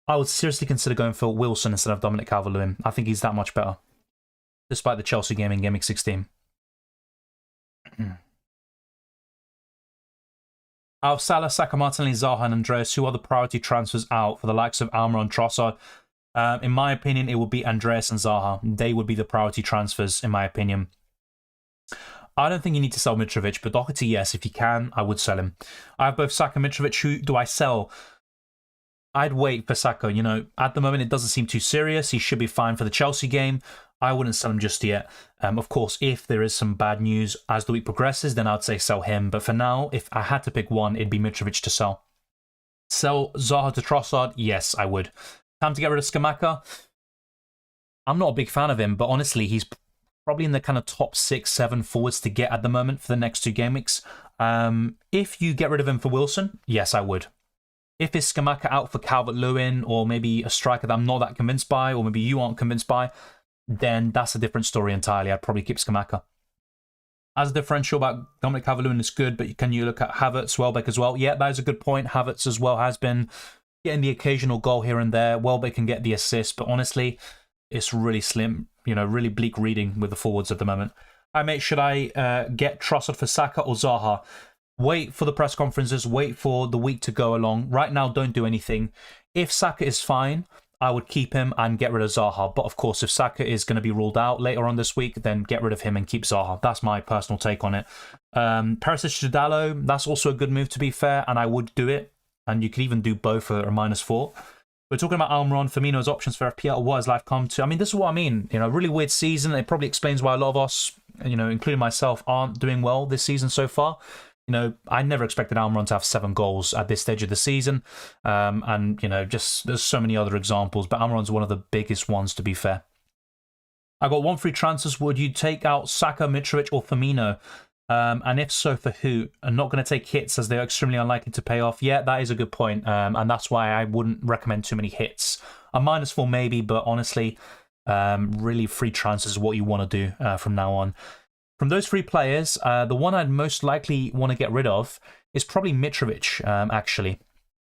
Speaker 1: I would seriously consider going for Wilson instead of Dominic Calvert-Lewin. I think he's that much better, despite the Chelsea game in Game Week 16. Out of Salah, Saka, Martinelli, Zaha and Andreas, who are the priority transfers out for the likes of Almiron and Trossard? In my opinion, it would be Andreas and Zaha. They would be the priority transfers, in my opinion. I don't think you need to sell Mitrovic, but Doherty, yes, if you can, I would sell him. I have both Saka and Mitrovic. Who do I sell? I'd wait for Saka. You know, at the moment, it doesn't seem too serious. He should be fine for the Chelsea game. I wouldn't sell him just yet. Of course, if there is some bad news as the week progresses, then I'd say sell him. But for now, if I had to pick one, it'd be Mitrovic to sell. Sell Zaha to Trossard? Yes, I would. Time to get rid of Scamacca? I'm not a big fan of him, but honestly, he's probably in the kind of top 6, 7 forwards to get at the moment for the next 2 game weeks. If you get rid of him for Wilson, yes, I would. If it's Scamacca out for Calvert-Lewin or maybe a striker that I'm not that convinced by, or maybe you aren't convinced by, then that's a different story entirely. I'd probably keep Scamacca. As a differential about Dominic Calvert-Lewin is good, but can you look at Havertz, Welbeck as well? Yeah, that is a good point. Havertz as well has been getting the occasional goal here and there. Welbeck can get the assist, but honestly, it's really slim, you know, really bleak reading with the forwards at the moment. Mate, should I get Trossard for Saka or Zaha? Wait for the press conferences, wait for the week to go along. Right now, don't do anything. If Saka is fine, I would keep him and get rid of Zaha. But of course, if Saka is going to be ruled out later on this week, then get rid of him and keep Zaha. That's my personal take on it. Perisic to Dalot, that's also a good move to be fair, and I would do it. And you could even do both for a -4. We're talking about Almiron, Firmino's options for FPL. What has life come to? I mean, this is what I mean. You know, really weird season. It probably explains why a lot of us, you know, including myself, aren't doing well this season so far. You know, I never expected Almiron to have 7 goals at this stage of the season. And, you know, just there's so many other examples, but Almiron's one of the biggest ones, to be fair. I got 1 free transfers. Would you take out Saka, Mitrovic, or Firmino? And if so, for who? I'm not going to take hits as they're extremely unlikely to pay off. Yeah, that is a good point. And that's why I wouldn't recommend too many hits. A -4 maybe, but honestly, really free transfers is what you want to do from now on. From those 3 players, the one I'd most likely want to get rid of is probably Mitrovic, actually.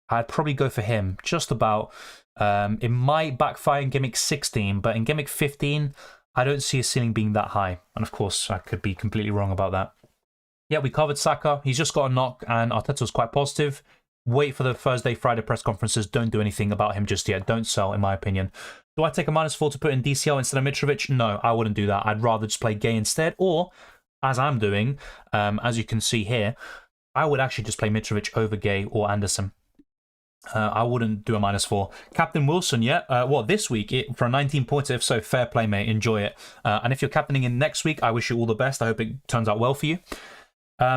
Speaker 1: I'd probably go for him, just about. It might backfire in Gimmick 16, but in Gimmick 15, I don't see his ceiling being that high. And of course, I could be completely wrong about that. Yeah, we covered Saka. He's just got a knock, and Arteta was quite positive. Wait for the Thursday, Friday press conferences. Don't do anything about him just yet. Don't sell, in my opinion. Do I take a -4 to put in DCL instead of Mitrovic? No, I wouldn't do that. I'd rather just play Gay instead. Or, as I'm doing, as you can see here, I would actually just play Mitrovic over Gay or Anderson. I wouldn't do a -4. Captain Wilson, yeah. This week for a 19 points? If so, fair play, mate. Enjoy it. And if you're captaining in next week, I wish you all the best. I hope it turns out well for you.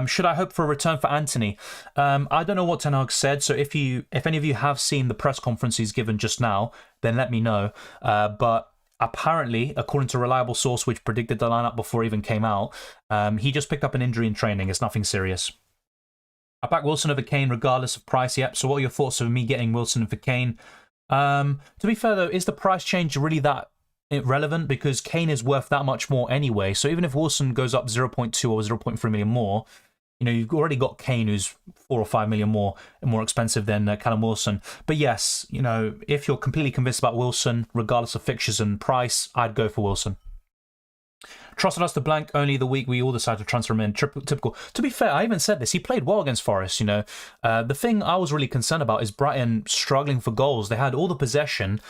Speaker 1: Should I hope for a return for Anthony? I don't know what Ten Hag said, so if any of you have seen the press conference he's given just now, then let me know. But apparently, according to a reliable source which predicted the lineup before it even came out, he just picked up an injury in training. It's nothing serious. I back Wilson over Kane regardless of price. Yep. So what are your thoughts of me getting Wilson over Kane? To be fair though, is the price change really that irrelevant? Because Kane is worth that much more anyway. So even if Wilson goes up 0.2 or 0.3 million more, you know, you've already got Kane who's 4 or 5 million more expensive than Callum Wilson. But yes, you know, if you're completely convinced about Wilson, regardless of fixtures and price, I'd go for Wilson. Trusted us to blank only the week we all decided to transfer him in. Typical. To be fair, I even said this. He played well against Forest, you know. The thing I was really concerned about is Brighton struggling for goals. They had all the possession.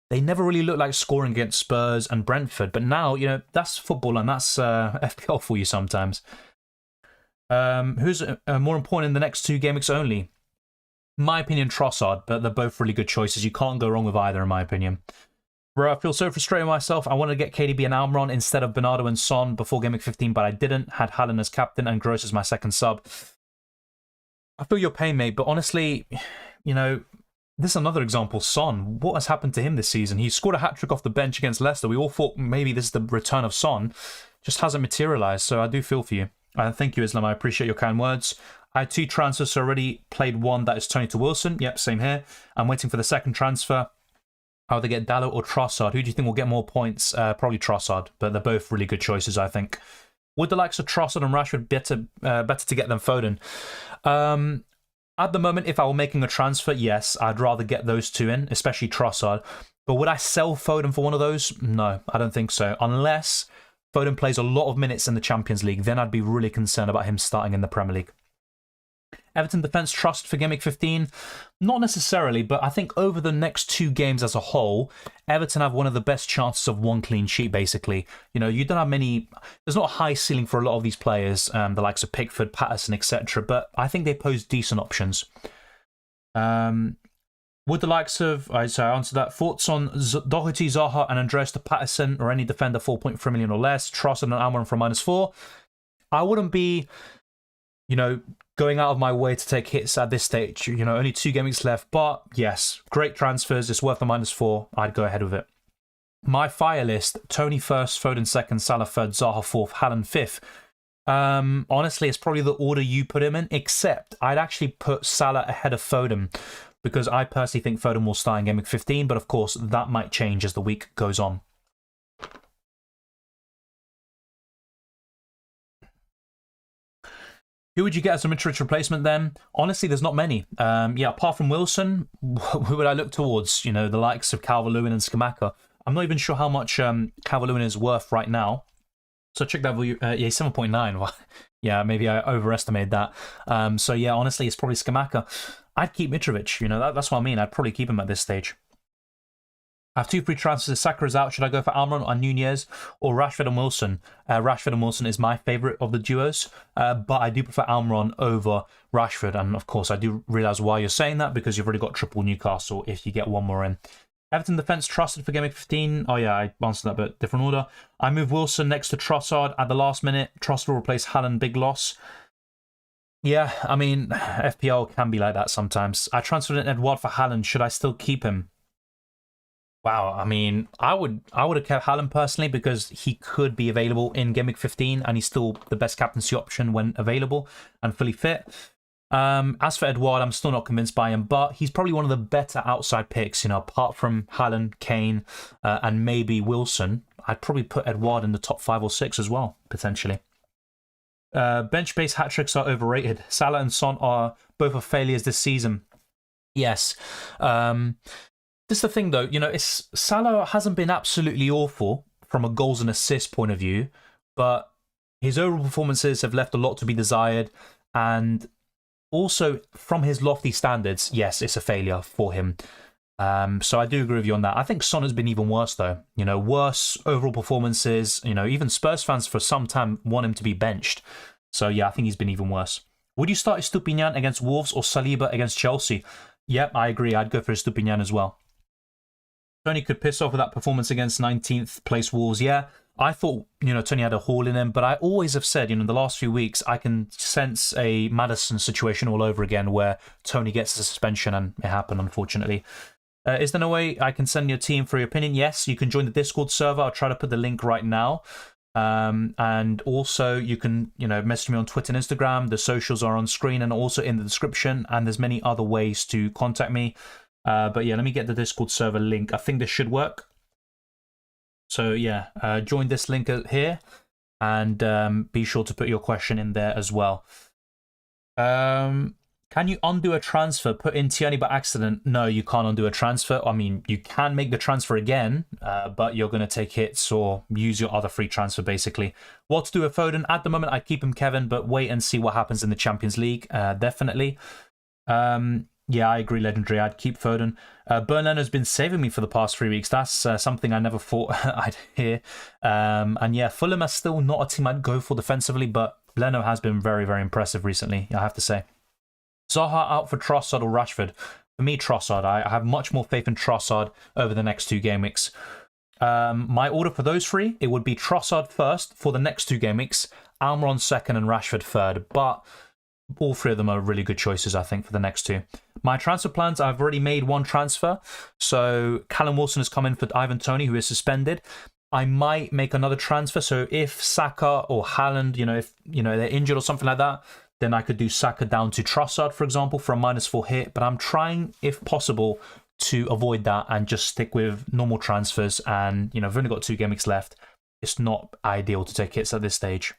Speaker 1: They never really looked like scoring against Spurs and Brentford. But now, you know, that's football and that's FPL for you sometimes. Who's more important in the next 2 game weeks only? In my opinion, Trossard, but they're both really good choices. You can't go wrong with either, in my opinion. Bro, I feel so frustrated with myself. I wanted to get KDB and Almiron instead of Bernardo and Son before Game Week 15, but I didn't. Had Haaland as captain and Gross as my second sub. I feel your pain, mate, but honestly, you know, this is another example. Son, what has happened to him this season? He scored a hat-trick off the bench against Leicester. We all thought maybe this is the return of Son. Just hasn't materialised, so I do feel for you. Thank you, Islam. I appreciate your kind words. I had 2 transfers, so already played one. That is Toney to Wilson. Yep, same here. I'm waiting for the second transfer. Either get Dalot or Trossard. Who do you think will get more points? Probably Trossard, but they're both really good choices, I think. Would the likes of Trossard and Rashford better to get than Foden? At the moment, if I were making a transfer, yes, I'd rather get those 2 in, especially Trossard. But would I sell Foden for one of those? No, I don't think so. Unless Foden plays a lot of minutes in the Champions League, then I'd be really concerned about him starting in the Premier League. Everton defence trust for Gameweek 15? Not necessarily, but I think over the next 2 games as a whole, Everton have one of the best chances of 1 clean sheet, basically. You know, you don't have many... There's not a high ceiling for a lot of these players, the likes of Pickford, Patterson, etc., but I think they pose decent options. Would the likes of... I answered that. Thoughts on Doherty, Zaha, and Andreas to Patterson, or any defender 4.3 million or less? Trossard and Almiron for -4. I wouldn't be, you know, going out of my way to take hits at this stage. You know, only 2 game weeks left. But yes, great transfers. It's worth the -4. I'd go ahead with it. My fire list: Toney first, Foden second, Salah third, Zaha fourth, Haaland fifth. Honestly, it's probably the order you put him in, except I'd actually put Salah ahead of Foden, because I personally think Foden will start in Game Week 15, but of course that might change as the week goes on. Who would you get as a Mitrovic replacement then? Honestly, there's not many. Yeah, apart from Wilson, who would I look towards? You know, the likes of Calvert-Lewin and Scamacca. I'm not even sure how much Calvert-Lewin is worth right now. So check that value. Yeah, 7.9. Yeah, maybe I overestimated that. So yeah, honestly, it's probably Scamacca. I'd keep Mitrovic. You know, that's what I mean. I'd probably keep him at this stage. I have 2 free transfers. Saka is out. Should I go for Almiron or Nunez or Rashford and Wilson? Rashford and Wilson is my favourite of the duos, but I do prefer Almiron over Rashford. And of course, I do realise why you're saying that, because you've already got triple Newcastle if you get one more in. Everton defence trusted for Game Week 15. Oh yeah, I answered that, but different order. I move Wilson next to Trossard at the last minute. Trossard will replace Haaland, big loss. Yeah, I mean, FPL can be like that sometimes. I transferred in Edouard for Haaland. Should I still keep him? Wow, I mean, I would have kept Haaland personally, because he could be available in Game Week 15 and he's still the best captaincy option when available and fully fit. As for Edouard, I'm still not convinced by him, but he's probably one of the better outside picks, you know, apart from Haaland, Kane, and maybe Wilson. I'd probably put Edouard in the top 5 or 6 as well, potentially. Bench-based hat-tricks are overrated. Salah and Son are both of failures this season. Yes. This is the thing, though. You know, Salah hasn't been absolutely awful from a goals and assists point of view, but his overall performances have left a lot to be desired, and also from his lofty standards, yes, it's a failure for him. So I do agree with you on that. I think Son has been even worse, though. You know, worse overall performances. You know, even Spurs fans for some time want him to be benched. So yeah, I think he's been even worse. Would you start Estupiñán against Wolves or Saliba against Chelsea? Yep, I agree. I'd go for Estupiñán as well. Toney could piss off with that performance against 19th place Wolves. Yeah, I thought, you know, Toney had a haul in him, but I always have said, you know, in the last few weeks, I can sense a Maddison situation all over again where Toney gets a suspension, and it happened, unfortunately. Is there no way I can send your team for your opinion? Yes, you can join the Discord server. I'll try to put the link right now. And also you can, you know, message me on Twitter and Instagram. The socials are on screen and also in the description. And there's many other ways to contact me. But yeah, let me get the Discord server link. I think this should work. So yeah, join this link here, and be sure to put your question in there as well. Can you undo a transfer put in Tierney by accident? No, you can't undo a transfer. I mean, you can make the transfer again, but you're going to take hits or use your other free transfer, basically. What to do with Foden? At the moment, I keep him, Kevin, but wait and see what happens in the Champions League, definitely. Yeah, I agree, Legendary. I'd keep Foden. Burnley has been saving me for the past 3 weeks. That's something I never thought I'd hear. And yeah, Fulham are still not a team I'd go for defensively, but Leno has been very, very impressive recently, I have to say. Zaha out for Trossard or Rashford? For me, Trossard. I have much more faith in Trossard over the next 2 game weeks. My order for those 3, it would be Trossard first for the next 2 game weeks, Almiron second, and Rashford third. But all 3 of them are really good choices, I think, for the next 2. My transfer plans, I've already made 1 transfer. So Callum Wilson has come in for Ivan Toney, who is suspended. I might make another transfer. So if Saka or Haaland, if they're injured or something like that, then I could do Saka down to Trossard, for example, for a -4 hit. But I'm trying, if possible, to avoid that and just stick with normal transfers. And, I've only got 2 game weeks left. It's not ideal to take hits at this stage.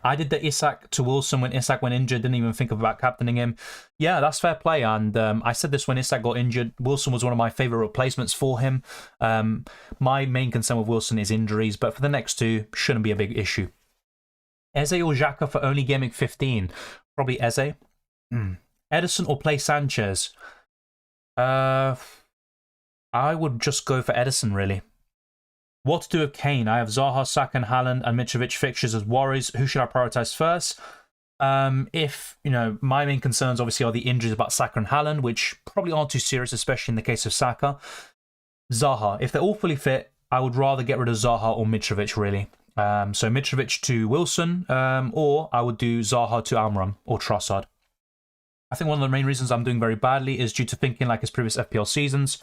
Speaker 1: I did the Isak to Wilson when Isak went injured. Didn't even think about captaining him. Yeah, that's fair play. And I said this when Isak got injured. Wilson was one of my favourite replacements for him. My main concern with Wilson is injuries, but for the next 2, shouldn't be a big issue. Eze or Xhaka for only Game Week 15? Probably Eze. Ederson or play Sanchez? I would just go for Ederson, really. What to do with Kane? I have Zaha, Saka and Haaland and Mitrovic fixtures as worries. Who should I prioritise first? If, my main concerns obviously are the injuries about Saka and Haaland, which probably aren't too serious, especially in the case of Saka. Zaha, if they're all fully fit, I would rather get rid of Zaha or Mitrovic, really. So Mitrovic to Wilson, or I would do Zaha to Almiron or Trossard. I think one of the main reasons I'm doing very badly is due to thinking like his previous FPL seasons.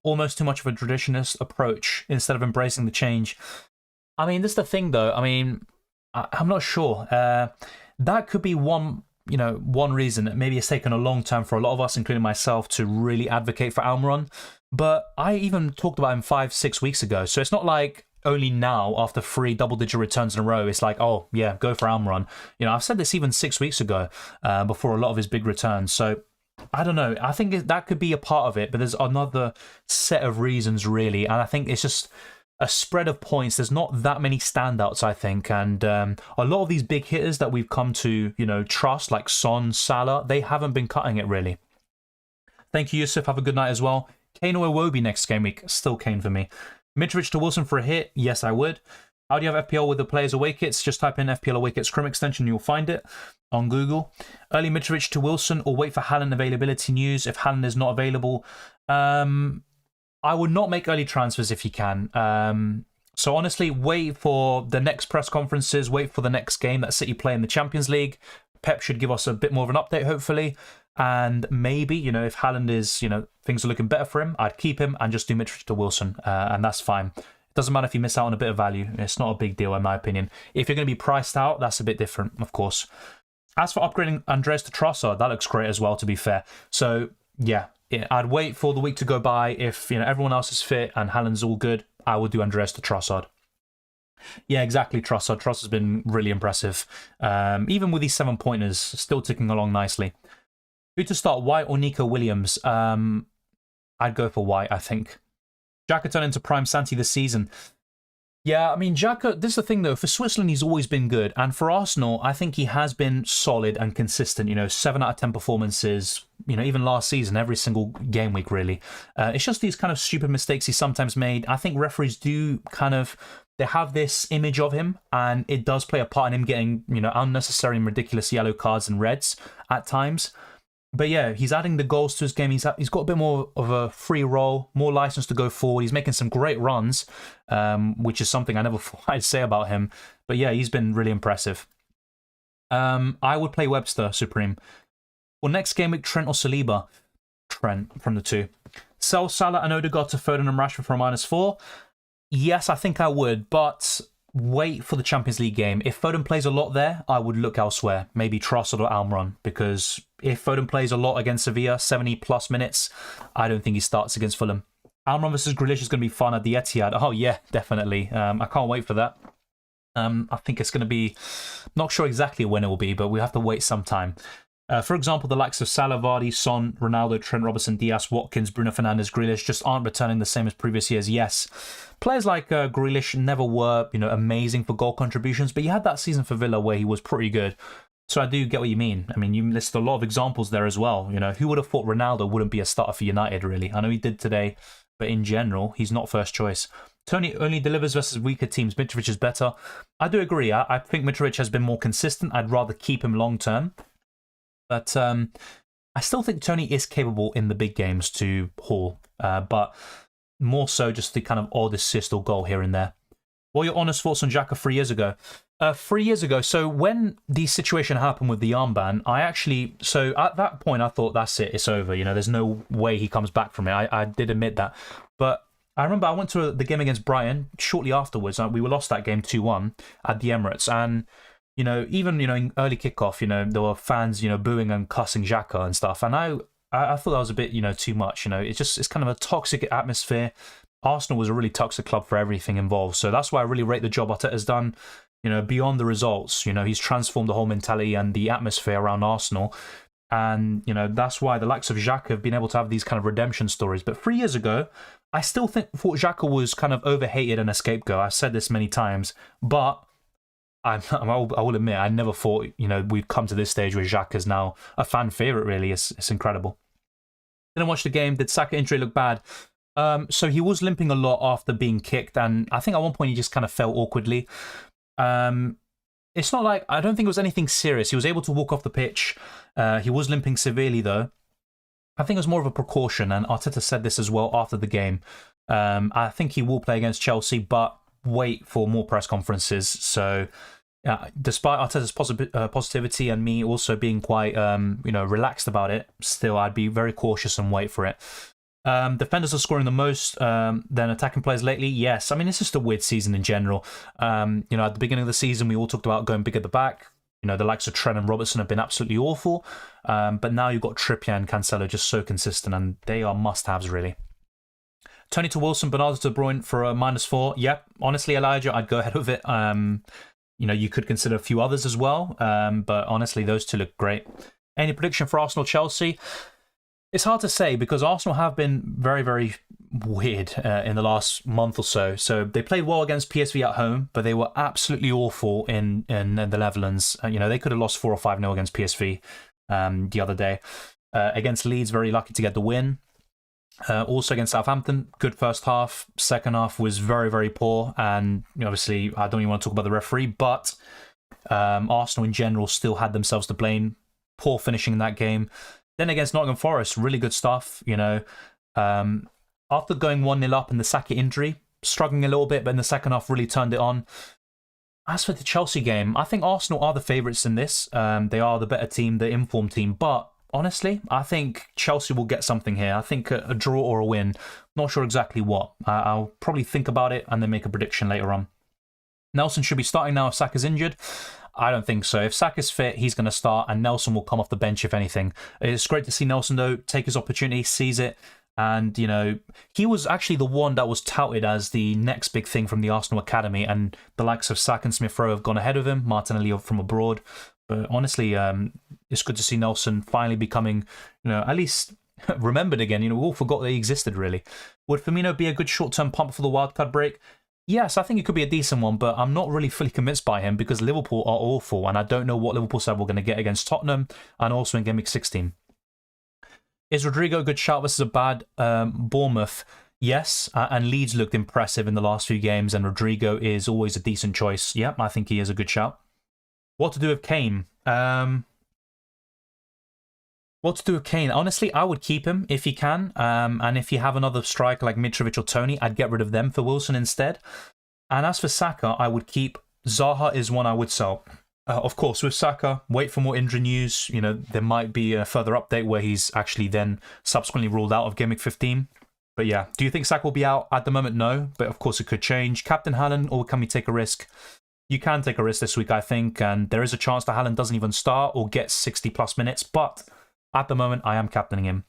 Speaker 1: Almost too much of a traditionalist approach instead of embracing the change. I mean, this is the thing, though. I mean, I'm not sure. That could be one reason that maybe it's taken a long time for a lot of us, including myself, to really advocate for Almiron. But I even talked about him 5-6 weeks ago. So it's not like only now, after 3 double-digit returns in a row, it's like, oh, yeah, go for Almiron. I've said this even 6 weeks ago, before a lot of his big returns. So I don't know. I think that could be a part of it, but there's another set of reasons, really. And I think it's just a spread of points. There's not that many standouts, I think. And a lot of these big hitters that we've come to, trust, like Son, Salah, they haven't been cutting it, really. Thank you, Yusuf. Have a good night as well. Kane or Iwobi next game week? Still Kane for me. Mitrovic to Wilson for a hit? Yes, I would. How do you have FPL with the players away kits? Just type in FPL away kits Chrome extension and you'll find it on Google. Early Mitrovic to Wilson or wait for Haaland availability news if Haaland is not available. I would not make early transfers if you can. So honestly, wait for the next press conferences, wait for the next game that City play in the Champions League. Pep should give us a bit more of an update, hopefully. And maybe, if Haaland is, things are looking better for him, I'd keep him and just do Mitrovic to Wilson. And that's fine. Doesn't matter if you miss out on a bit of value. It's not a big deal, in my opinion. If you're going to be priced out, that's a bit different, of course. As for upgrading Andreas to Trossard, that looks great as well, to be fair. So, yeah, I'd wait for the week to go by. If everyone else is fit and Haaland's all good, I would do Andreas to Trossard. Yeah, exactly, Trossard. Trossard's been really impressive. Even with these 7-pointers, still ticking along nicely. Who to start, White or Nico Williams? I'd go for White, I think. Xhaka turned into prime Santi this season. Yeah, I mean, Xhaka, this is the thing, though. For Switzerland, he's always been good. And for Arsenal, I think he has been solid and consistent. 7 out of 10 performances, even last season, every single game week, really. It's just these kind of stupid mistakes he sometimes made. I think referees do they have this image of him, and it does play a part in him getting, unnecessary and ridiculous yellow cards and reds at times. But yeah, he's adding the goals to his game. He's got a bit more of a free role, more license to go forward. He's making some great runs, which is something I never thought I'd say about him. But yeah, he's been really impressive. I would play Webster Supreme. Well, next game week, Trent or Saliba? Trent from the 2. Sell Salah and Odegaard to Foden and Rashford for a -4. Yes, I think I would, but wait for the Champions League game. If Foden plays a lot there, I would look elsewhere. Maybe Trossard or Almiron, because if Foden plays a lot against Sevilla, 70+ minutes, I don't think he starts against Fulham. Almiron versus Grealish is going to be fun at the Etihad. Oh yeah, definitely. I can't wait for that. I think it's going to be, not sure exactly when it will be, but we have to wait some time. For example, the likes of Salah, Vardy, Son, Ronaldo, Trent Robinson, Diaz, Watkins, Bruno Fernandes, Grealish just aren't returning the same as previous years. Yes, players like Grealish never were, amazing for goal contributions, but you had that season for Villa where he was pretty good. So I do get what you mean. I mean, you list a lot of examples there as well. Who would have thought Ronaldo wouldn't be a starter for United, really? I know he did today, but in general, he's not first choice. Toney only delivers versus weaker teams. Mitrovic is better. I do agree. I think Mitrovic has been more consistent. I'd rather keep him long term. But I still think Toney is capable in the big games to haul, but more so just the kind of odd assist or goal here and there. What are your honest thoughts on Xhaka 3 years ago? 3 years ago, so when the situation happened with the armband, so at that point I thought, that's it, it's over. There's no way he comes back from it. I did admit that. But I remember I went to the game against Brighton shortly afterwards. We were lost that game 2-1 at the Emirates, and even in early kickoff, there were fans, booing and cussing Xhaka and stuff. And I thought that was a bit, too much. It's kind of a toxic atmosphere. Arsenal was a really toxic club for everything involved. So that's why I really rate the job Arteta's done. Beyond the results, he's transformed the whole mentality and the atmosphere around Arsenal. And, that's why the likes of Xhaka have been able to have these kind of redemption stories. But 3 years ago, I still thought Xhaka was kind of overhated and a scapegoat. I've said this many times, but I will admit, I never thought, we'd come to this stage where Xhaka is now a fan favourite, really. It's incredible. Didn't watch the game. Did Saka injury look bad? So he was limping a lot after being kicked, and I think at one point he just kind of fell awkwardly. It's not like, I don't think it was anything serious. He was able to walk off the pitch. He was limping severely, though. I think it was more of a precaution, and Arteta said this as well after the game. I think he will play against Chelsea, but wait for more press conferences. So despite Arteta's positivity and me also being quite relaxed about it, still I'd be very cautious and wait for it. Defenders are scoring the most than attacking players lately. Yes, I mean, it's just a weird season in general. At the beginning of the season, we all talked about going big at the back. The likes of Trent and Robertson have been absolutely awful. But now you've got Trippier and Cancelo just so consistent, and they are must-haves, really. Toney to Wilson, Bernardo to De Bruyne for a -4. Yep, honestly, Elijah, I'd go ahead with it. You could consider a few others as well. But honestly, those two look great. Any prediction for Arsenal-Chelsea? It's hard to say because Arsenal have been very, very weird in the last month or so. So they played well against PSV at home, but they were absolutely awful in the Netherlands. They could have lost 4 or 5-0 against PSV the other day. Against Leeds, very lucky to get the win. Also against Southampton, good first half. Second half was very, very poor. And obviously, I don't even want to talk about the referee, but Arsenal in general still had themselves to blame. Poor finishing in that game. Then against Nottingham Forest, really good stuff. After going 1-0 up in the Saka injury, struggling a little bit, but in the second half really turned it on. As for the Chelsea game, I think Arsenal are the favourites in this. They are the better team, the informed team. But honestly, I think Chelsea will get something here. I think a draw or a win. Not sure exactly what. I'll probably think about it and then make a prediction later on. Nelson should be starting now if Saka's injured. I don't think so. If Saka's fit, he's going to start, and Nelson will come off the bench if anything. It's great to see Nelson, though, take his opportunity, seize it. And, he was actually the one that was touted as the next big thing from the Arsenal Academy, and the likes of Saka and Smith-Rowe have gone ahead of him, Martinelli from abroad. But honestly, it's good to see Nelson finally becoming, at least remembered again. We all forgot they existed, really. Would Firmino be a good short-term pump for the wildcard break? Yes, I think it could be a decent one, but I'm not really fully convinced by him because Liverpool are awful, and I don't know what Liverpool side we're going to get against Tottenham and also in Gameweek 16. Is Rodrigo a good shout versus a bad Bournemouth? Yes, and Leeds looked impressive in the last few games, and Rodrigo is always a decent choice. Yep, I think he is a good shout. What to do with Kane? What to do with Kane? Honestly, I would keep him if he can. And if you have another striker like Mitrovic or Toney, I'd get rid of them for Wilson instead. And as for Saka, I would keep. Zaha is one I would sell. Of course, with Saka, wait for more injury news. There might be a further update where he's actually then subsequently ruled out of Gameweek 15. But yeah, do you think Saka will be out? At the moment, no. But of course, it could change. Captain Haaland, or can we take a risk? You can take a risk this week, I think. And there is a chance that Haaland doesn't even start or gets 60-plus minutes. But at the moment, I am captaining him.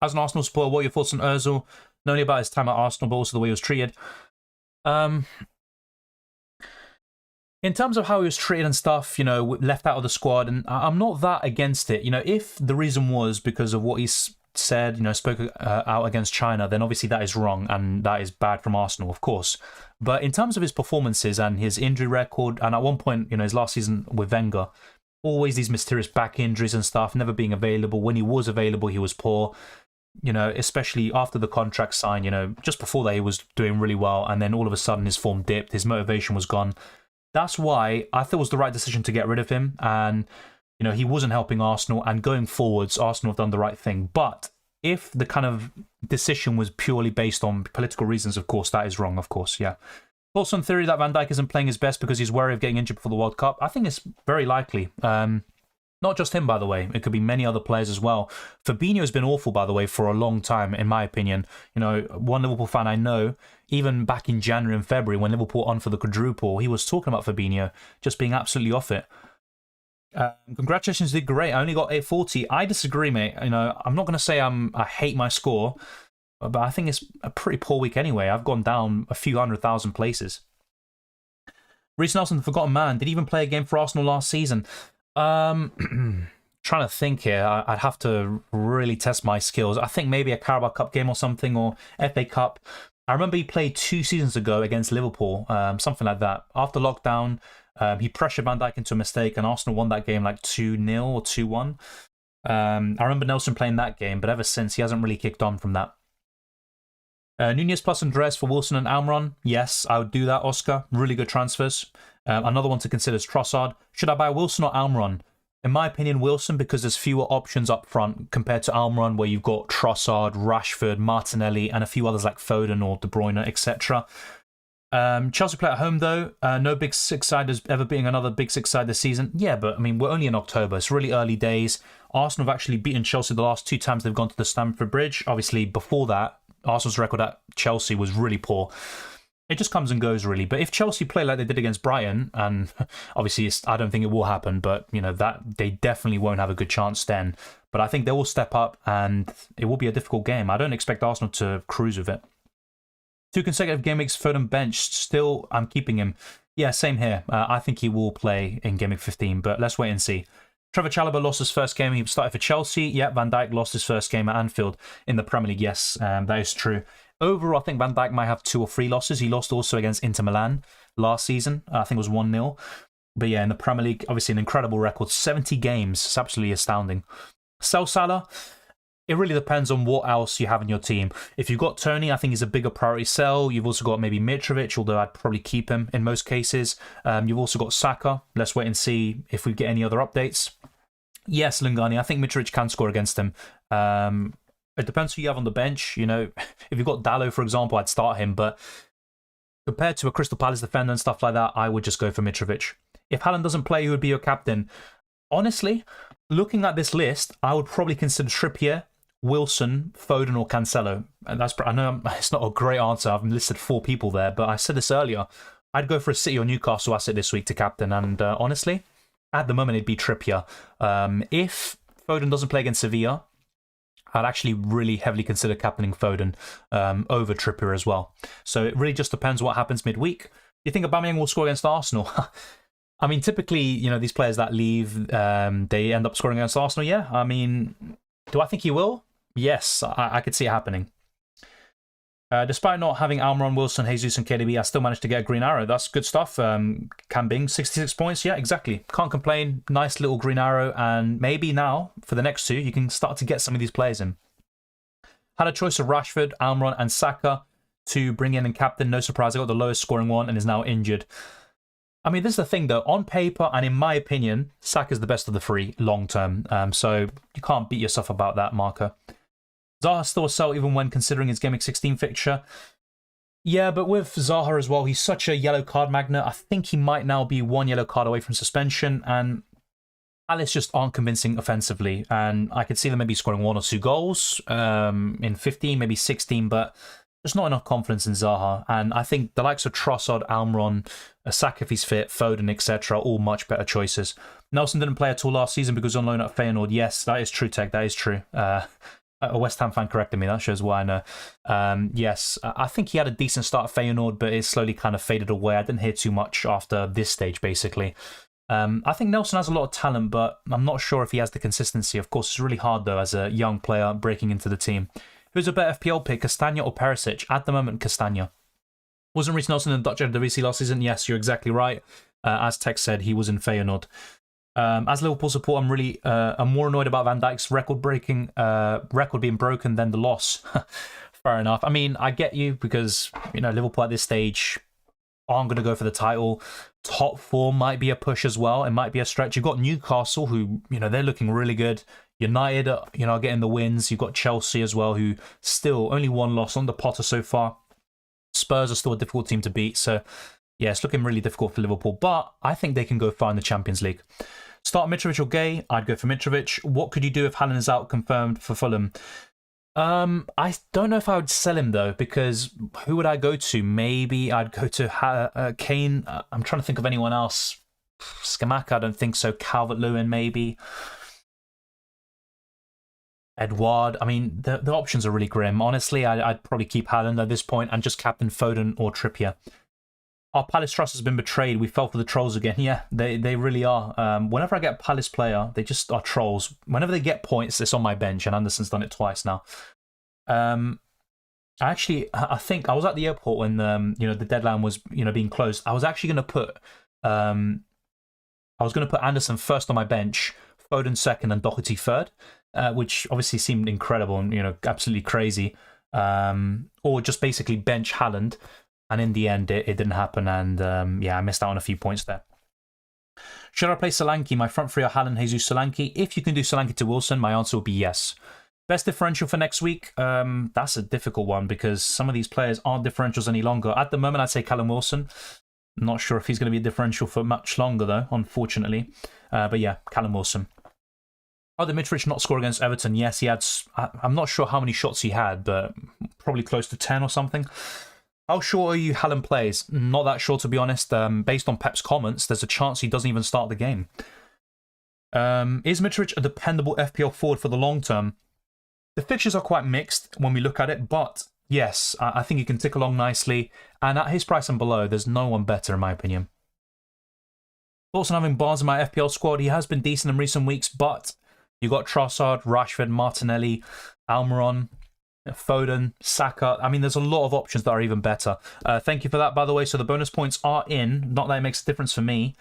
Speaker 1: As an Arsenal supporter, what are your thoughts on Ozil? Not only about his time at Arsenal, but also the way he was treated. In terms of how he was treated and stuff, left out of the squad, and I'm not that against it. If the reason was because of what he said, spoke out against China, then obviously that is wrong, and that is bad from Arsenal, of course. But in terms of his performances and his injury record, and at one point, his last season with Wenger, always these mysterious back injuries and stuff, never being available. When he was available, he was poor. Especially after the contract signed, just before that, he was doing really well. And then all of a sudden, his form dipped. His motivation was gone. That's why I thought it was the right decision to get rid of him. And, he wasn't helping Arsenal. And going forwards, Arsenal have done the right thing. But if the kind of decision was purely based on political reasons, of course, that is wrong, of course, yeah. Thoughts on theory that Van Dijk isn't playing his best because he's wary of getting injured before the World Cup? I think it's very likely. Not just him, by the way. It could be many other players as well. Fabinho has been awful, by the way, for a long time, in my opinion. One Liverpool fan I know, even back in January and February, when Liverpool on for the quadruple, he was talking about Fabinho just being absolutely off it. Congratulations, you did great. I only got 840. I disagree, mate. I'm not going to say I hate my score, but I think it's a pretty poor week anyway. I've gone down a few 100,000 places. Reece Nelson, the forgotten man, did he even play a game for Arsenal last season? Trying to think here. I'd have to really test my skills. I think maybe a Carabao Cup game or something, or FA Cup. I remember he played 2 seasons ago against Liverpool, something like that. After lockdown, He pressured Van Dijk into a mistake, and Arsenal won that game like 2-0 or 2-1. I remember Nelson playing that game, but ever since, he hasn't really kicked on from that. Nunez plus Andres for Wilson and Almiron. Yes, I would do that, Oscar. Really good transfers. Another one to consider is Trossard. Should I buy Wilson or Almiron? In my opinion, Wilson, because there's fewer options up front compared to Almiron, where you've got Trossard, Rashford, Martinelli, and a few others like Foden or De Bruyne, etc. Chelsea play at home, though. No Big Six side is ever being another Big Six side this season. Yeah, but I mean, we're only in October. It's really early days. Arsenal have actually beaten Chelsea the last 2 times they've gone to the Stamford Bridge. Obviously, before that, Arsenal's record at Chelsea was really poor. It just comes and goes, really. But if Chelsea play like they did against Brighton, and obviously I don't think it will happen, but you know that they definitely won't have a good chance then. But I think they will step up, and it will be a difficult game. I don't expect Arsenal to cruise with it. 2 consecutive game weeks, Foden benched. Still, I'm keeping him. Yeah, same here. I think he will play in game week 15, but let's wait and see. Trevor Chalobah lost his first game. He started for Chelsea. Yeah, Van Dijk lost his first game at Anfield in the Premier League. Yes, that is true. Overall, I think Van Dijk might have 2 or 3 losses. He lost also against Inter Milan last season. I think it was 1-0. But yeah, in the Premier League, obviously an incredible record. 70 games. It's absolutely astounding. Sell Salah. It really depends on what else you have in your team. If you've got Toney, I think he's a bigger priority sell. You've also got maybe Mitrovic, although I'd probably keep him in most cases. You've also got Saka. Let's wait and see if we get any other updates. Yes, Lingani. I think Mitrovic can score against him. It depends who you have on the bench. You know, if you've got Dalot, for example, I'd start him. But compared to a Crystal Palace defender and stuff like that, I would just go for Mitrovic. If Haaland doesn't play, who would be your captain? Honestly, looking at this list, I would probably consider Trippier, Wilson, Foden, or Cancelo. And I know it's not a great answer. I've listed 4 people there, but I said this earlier. I'd go for a City or Newcastle asset this week to captain. And honestly, at the moment, it'd be Trippier. If Foden doesn't play against Sevilla, I'd actually really heavily consider captaining Foden over Trippier as well. So it really just depends what happens midweek. Do you think Aubameyang will score against Arsenal? I mean, typically, you know, these players that leave, they end up scoring against Arsenal. Yeah, I mean, do I think he will? Yes, I could see it happening. Despite not having Almiron, Wilson, Jesus, and KDB, I still managed to get a green arrow. That's good stuff. Kambing, 66 points. Yeah, exactly. Can't complain. Nice little green arrow. And maybe now, for the next 2, you can start to get some of these players in. Had a choice of Rashford, Almiron, and Saka to bring in and captain. No surprise, I got the lowest scoring one and is now injured. I mean, this is the thing, though. On paper, and in my opinion, Saka's the best of the 3 long term. So you can't beat yourself about that, Marco. Zaha still a sell even when considering his Game Week 16 fixture. Yeah, but with Zaha as well, he's such a yellow card magnet. I think he might now be 1 yellow card away from suspension, and Palace just aren't convincing offensively. And I could see them maybe scoring 1 or 2 goals in 15, maybe 16, but there's not enough confidence in Zaha. And I think the likes of Trossard, Almiron, Saka if he's fit, Foden, etc., all much better choices. Nelson didn't play at all last season because on loan at Feyenoord. Yes, that is true, Tech. That is true. A West Ham fan corrected me. That shows why I know. Yes, I think he had a decent start at Feyenoord, but it slowly kind of faded away. I didn't hear too much after this stage, basically. I think Nelson has a lot of talent, but I'm not sure if he has the consistency. Of course, it's really hard, though, as a young player breaking into the team. Who's a better FPL pick, Castagna or Perisic? At the moment, Castagna. Wasn't Reece Nelson in the Dutch Eredivisie last season? Yes, you're exactly right. As Tex said, he was in Feyenoord. As Liverpool support, I'm more annoyed about Van Dijk's record being broken than the loss. Fair enough. I mean, I get you because, you know, Liverpool at this stage aren't going to go for the title. Top 4 might be a push as well. It might be a stretch. You've got Newcastle, who, you know, they're looking really good. United, you know, are getting the wins. You've got Chelsea as well, who still only 1 loss on the Potter so far. Spurs are still a difficult team to beat. So, yeah, it's looking really difficult for Liverpool. But I think they can go far in the Champions League. Start Mitrovic or Gay? I'd go for Mitrovic. What could you do if Haaland is out confirmed for Fulham? I don't know if I would sell him, though, because who would I go to? Maybe I'd go to Kane. I'm trying to think of anyone else. Scamacca, I don't think so. Calvert-Lewin, maybe. Edouard. I mean, the options are really grim. Honestly, I'd probably keep Haaland at this point and just captain Foden or Trippier. Our Palace trust has been betrayed. We fell for the trolls again. Yeah, they really are. Whenever I get a Palace player, they just are trolls. Whenever they get points, it's on my bench, and Anderson's done it twice now. I think I was at the airport when you know, the deadline was, you know, being closed. I was actually going to put I was going to put Anderson first on my bench, Foden second, and Doherty third, which obviously seemed incredible and, absolutely crazy. Or just basically bench Haaland, and in the end, it didn't happen, and I missed out on a few points there. Should I play Solanke? My front three are Haaland, Jesus, Solanke. If you can do Solanke to Wilson, my answer would be yes. Best differential for next week? That's a difficult one because some of these players aren't differentials any longer. At the moment, I'd say Callum Wilson. I'm not sure if he's going to be a differential for much longer, though, unfortunately. But yeah, Callum Wilson. Oh, did Mitrovic not score against Everton? Yes, he had... I'm not sure how many shots he had, but probably close to 10 or something. How sure are you Haaland plays? Not that sure, to be honest. Based on Pep's comments, there's a chance he doesn't even start the game. Is Mitrovic a dependable FPL forward for the long term? The fixtures are quite mixed when we look at it, but yes, I think he can tick along nicely. And at his price and below, there's no one better, in my opinion. Thoughts on having Barnes in my FPL squad? He has been decent in recent weeks, but you got Trossard, Rashford, Martinelli, Almiron, Foden, Saka. I mean, there's a lot of options that are even better. Thank you for that, by the way. So the bonus points are in. Not that it makes a difference for me.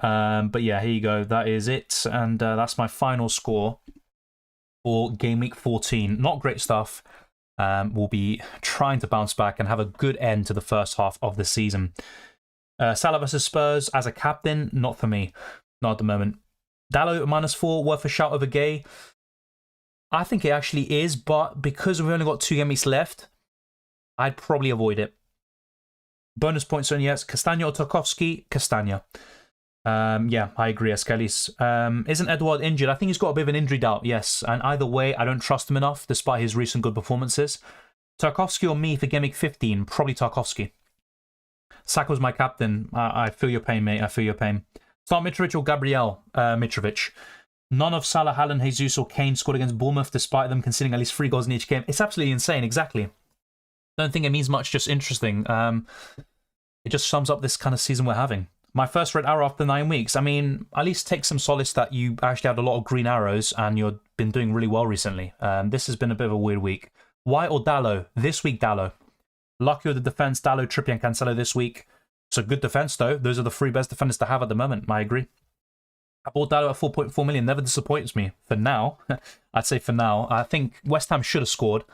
Speaker 1: But yeah, here you go. That is it. And that's my final score for Game Week 14. Not great stuff. We'll be trying to bounce back and have a good end to the first half of the season. Salah versus Spurs as a captain, not for me. Not at the moment. Dalot -4, worth a shout over Gay. I think it actually is, but because we've only got 2 game weeks left, I'd probably avoid it. Bonus points on yes. Castagna or Tarkowski? Castagna. Yeah, I agree, Escalis. Isn't Edouard injured? I think he's got a bit of an injury doubt, yes. And either way, I don't trust him enough, despite his recent good performances. Tarkowski or me for Game Week 15? Probably Tarkowski. Saka was my captain. I feel your pain, mate. I feel your pain. Start Mitrovic or Gabriel? Mitrovic. None of Salah, Haaland, Jesus or Kane scored against Bournemouth despite them conceding at least 3 goals in each game. It's absolutely insane, exactly. Don't think it means much, just interesting. It just sums up this kind of season we're having. My first red arrow after 9 weeks. I mean, at least take some solace that you actually had a lot of green arrows and you've been doing really well recently. This has been a bit of a weird week. White or Dalot? This week, Dalot. Lucky with the defence, Dalot, Trippier and Cancelo this week. It's a good defence, though. Those are the 3 best defenders to have at the moment. I agree. I bought Dalot at 4.4 million. Never disappoints me. For now, I'd say for now. I think West Ham should have scored.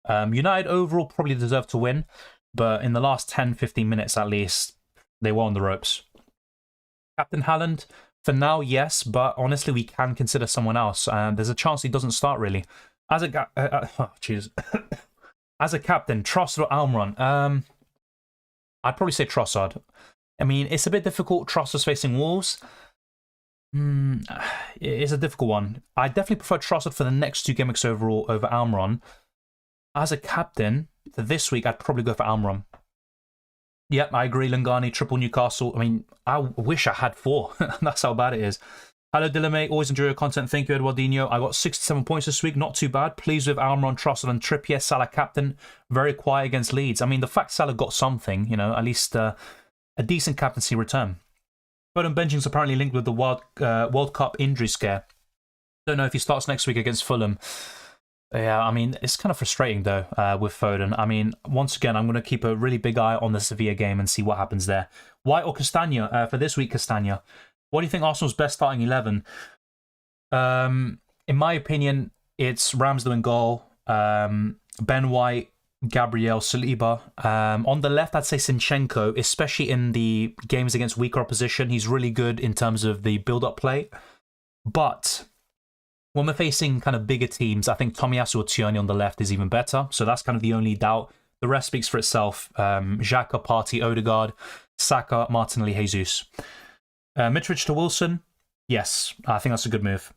Speaker 1: United overall probably deserved to win. But in the last 10-15 minutes at least, they were on the ropes. Captain Haaland, for now, yes. But honestly, we can consider someone else. There's a chance he doesn't start, really. As a As a captain, Trossard or Almiron? I'd probably say Trossard. I mean, it's a bit difficult. Trossard's facing Wolves. It's a difficult one. I definitely prefer Trossard for the next 2 game weeks overall over Almiron. As a captain, for this week, I'd probably go for Almiron. Yep, I agree. Lingani, triple Newcastle. I mean, I wish I had 4. That's how bad it is. Hello, Dilame. Always enjoy your content. Thank you, Eduardinho. I got 67 points this week. Not too bad. Pleased with Almiron, Trossard and Trippier. Salah captain. Very quiet against Leeds. I mean, the fact Salah got something, at least a decent captaincy return. Foden benching's apparently linked with the World Cup injury scare. Don't know if he starts next week against Fulham. Yeah, I mean, it's kind of frustrating, though, with Foden. I mean, once again, I'm going to keep a really big eye on the Sevilla game and see what happens there. White or Castagna? For this week, Castagna. What do you think Arsenal's best starting 11? In my opinion, it's Ramsdale in goal, Ben White, Gabriel, Saliba. On the left, I'd say Zinchenko, especially in the games against weaker opposition. He's really good in terms of the build-up play. But when we're facing kind of bigger teams, I think Tomiyasu or Toney on the left is even better. So that's kind of the only doubt. The rest speaks for itself. Xhaka, Partey, Odegaard, Saka, Martinelli, Jesus. Mitrovic to Wilson. Yes, I think that's a good move.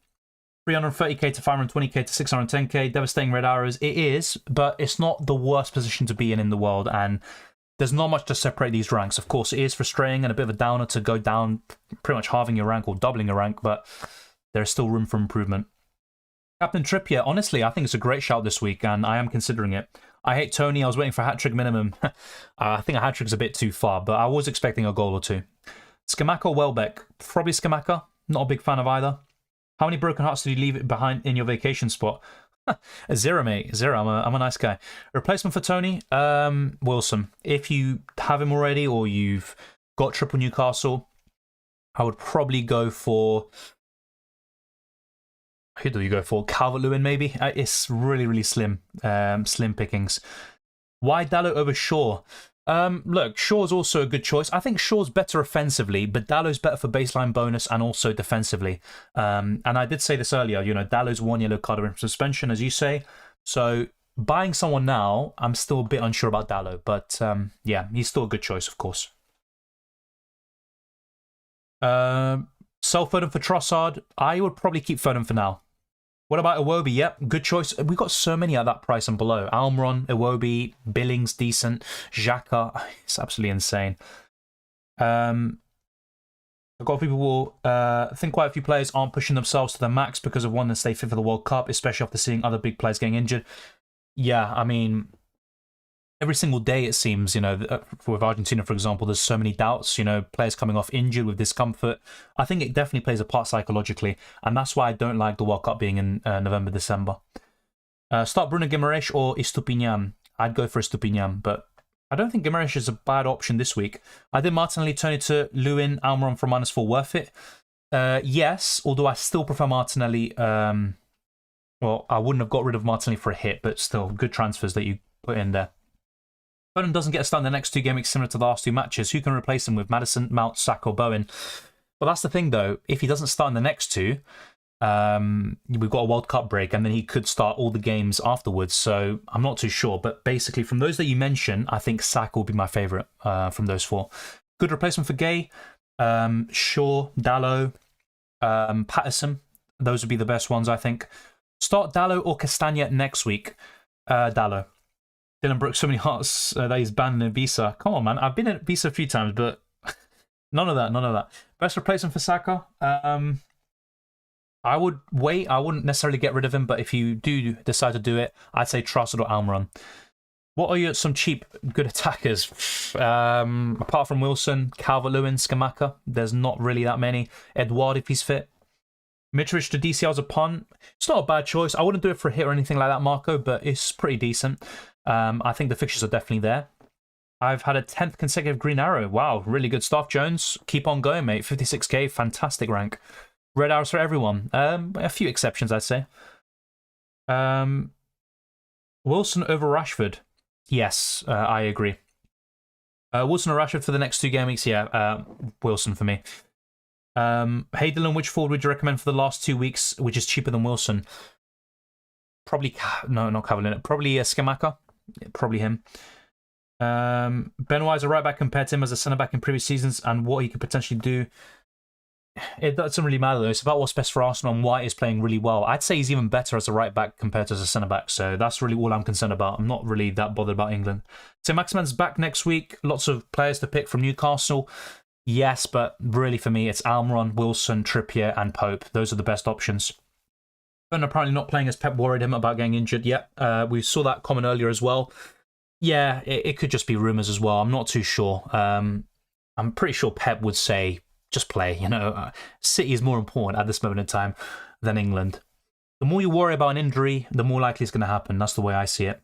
Speaker 1: 330k to 520k to 610k. Devastating red arrows. It is, but it's not the worst position to be in the world. And there's not much to separate these ranks. Of course, it is frustrating and a bit of a downer to go down, pretty much halving your rank or doubling your rank, but there's still room for improvement. Captain Trippier, honestly, I think it's a great shout this week, and I am considering it. I hate Toney. I was waiting for a hat-trick minimum. I think a hat-trick's a bit too far, but I was expecting a goal or 2. Scamacca or Welbeck? Probably Scamacca. Not a big fan of either. How many broken hearts did you leave behind in your vacation spot? 0, mate. 0. I'm a nice guy. Replacement for Toney? Wilson. If you have him already or you've got triple Newcastle, I would probably go for... Who do you go for? Calvert-Lewin, maybe? It's really, really slim. Slim pickings. Why Dalot over Shaw? Look, Shaw's also a good choice. I think Shaw's better offensively, but Dallow's better for baseline bonus and also defensively. And I did say this earlier, you know, Dallow's 1 yellow card in suspension, as you say. So buying someone now, I'm still a bit unsure about Dalot. But yeah, he's still a good choice, of course. Sell Foden for Trossard. I would probably keep Foden for now. What about Iwobi? Yep, good choice. We've got so many at that price and below. Almiron, Iwobi, Billings, decent. Xhaka, it's absolutely insane. I've got people I think quite a few players aren't pushing themselves to the max because of wanting to stay fit for the World Cup, especially after seeing other big players getting injured. Yeah, I mean, every single day it seems, you know, with Argentina, for example, there's so many doubts, you know, players coming off injured with discomfort. I think it definitely plays a part psychologically, and that's why I don't like the World Cup being in November, December. Start Bruno Guimaraes or Estupiñán. I'd go for Estupiñán, but I don't think Guimaraes is a bad option this week. I did Martinelli, Toney to Lewin, Almiron for -4 worth it. Yes, although I still prefer Martinelli. Well, I wouldn't have got rid of Martinelli for a hit, but still, good transfers that you put in there. Foden doesn't get a start in the next 2 game weeks similar to the last 2 matches. Who can replace him with? Maddison, Mount, Saka or Bowen? Well, that's the thing, though. If he doesn't start in the next 2, we've got a World Cup break, and then he could start all the games afterwards. So I'm not too sure. But basically, from those that you mentioned, I think Saka will be my favourite from those 4. Good replacement for Gay. Shaw, Dalot, Patterson. Those would be the best ones, I think. Start Dalot or Castagna next week. Dalot. Dylan Brooks, so many hearts that he's banned in Ibiza. Come on, man. I've been in Ibiza a few times, but none of that, none of that. Best replacement for Saka? I would wait. I wouldn't necessarily get rid of him, but if you do decide to do it, I'd say Trossard or Almiron. What are some cheap, good attackers? Apart from Wilson, Calvert-Lewin, Scamacca, there's not really that many. Edouard, if he's fit. Mitrovic to DCL as a punt. It's not a bad choice. I wouldn't do it for a hit or anything like that, Marco, but it's pretty decent. I think the fixtures are definitely there. I've had a 10th consecutive green arrow. Wow, really good stuff, Jones. Keep on going, mate. 56k, fantastic rank. Red arrows for everyone. A few exceptions, I'd say. Wilson over Rashford. Yes, I agree. Wilson or Rashford for the next 2 game weeks? Yeah, Wilson for me. Hey Dylan, which forward would you recommend for the last 2 weeks, which is cheaper than Wilson? Probably, no, not Cavalier. Probably Scamacca. Probably him. Benoit is a right back compared to him as a centre back in previous seasons and what he could potentially do. It doesn't really matter though. It's about what's best for Arsenal, and White is playing really well. I'd say he's even better as a right back compared to as a centre back. So that's really all I'm concerned about. I'm not really that bothered about England. So Maximan's back next week. Lots of players to pick from Newcastle. Yes, but really for me, it's Almiron, Wilson, Trippier, and Pope. Those are the best options. And apparently not playing as Pep worried him about getting injured. Yeah, we saw that comment earlier as well. Yeah, it could just be rumours as well. I'm not too sure. I'm pretty sure Pep would say, just play. You know, City is more important at this moment in time than England. The more you worry about an injury, the more likely it's going to happen. That's the way I see it.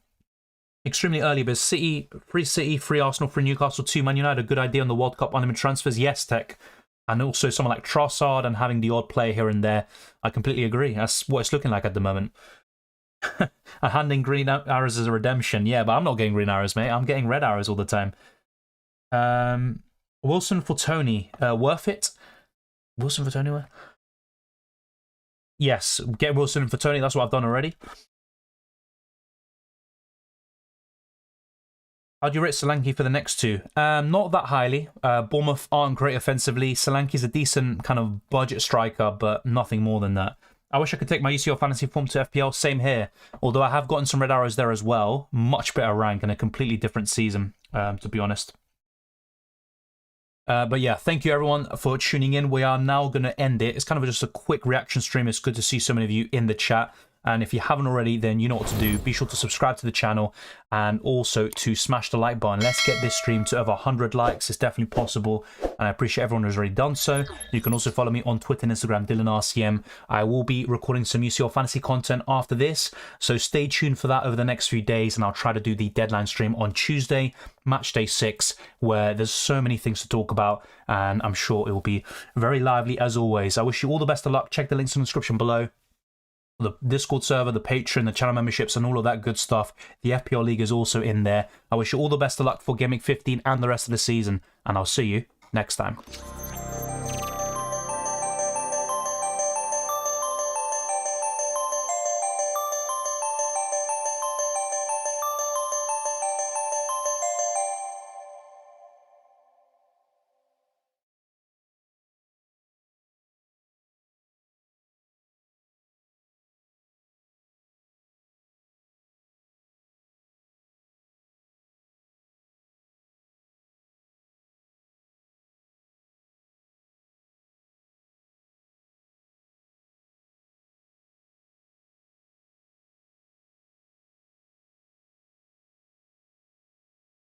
Speaker 1: Extremely early, but City, free Arsenal, free Newcastle, 2 Man United. A good idea on the World Cup unlimited transfers. Yes, Tech. And also someone like Trossard and having the odd player here and there. I completely agree. That's what it's looking like at the moment. And handing green arrows as a redemption. Yeah, but I'm not getting green arrows, mate. I'm getting red arrows all the time. Wilson for Toney. Worth it? Wilson for Toney? Yes, get Wilson for Toney. That's what I've done already. How do you rate Solanke for the next 2? Not that highly. Bournemouth aren't great offensively. Solanke's a decent kind of budget striker, but nothing more than that. I wish I could take my UCL fantasy form to FPL. Same here. Although I have gotten some red arrows there as well. Much better rank and a completely different season, to be honest. But yeah, thank you everyone for tuning in. We are now going to end it. It's kind of just a quick reaction stream. It's good to see so many of you in the chat. And if you haven't already, then you know what to do. Be sure to subscribe to the channel and also to smash the like button. Let's get this stream to over 100 likes. It's definitely possible, and I appreciate everyone who's already done so. You can also follow me on Twitter and Instagram, DylanRCM. I will be recording some UCL fantasy content after this, so stay tuned for that over the next few days, and I'll try to do the deadline stream on Tuesday, match day 6, where there's so many things to talk about, and I'm sure it will be very lively as always. I wish you all the best of luck. Check the links in the description below. The Discord server, the Patreon, the channel memberships, and all of that good stuff. The FPL League is also in there. I wish you all the best of luck for Game Week 15 and the rest of the season, and I'll see you next time.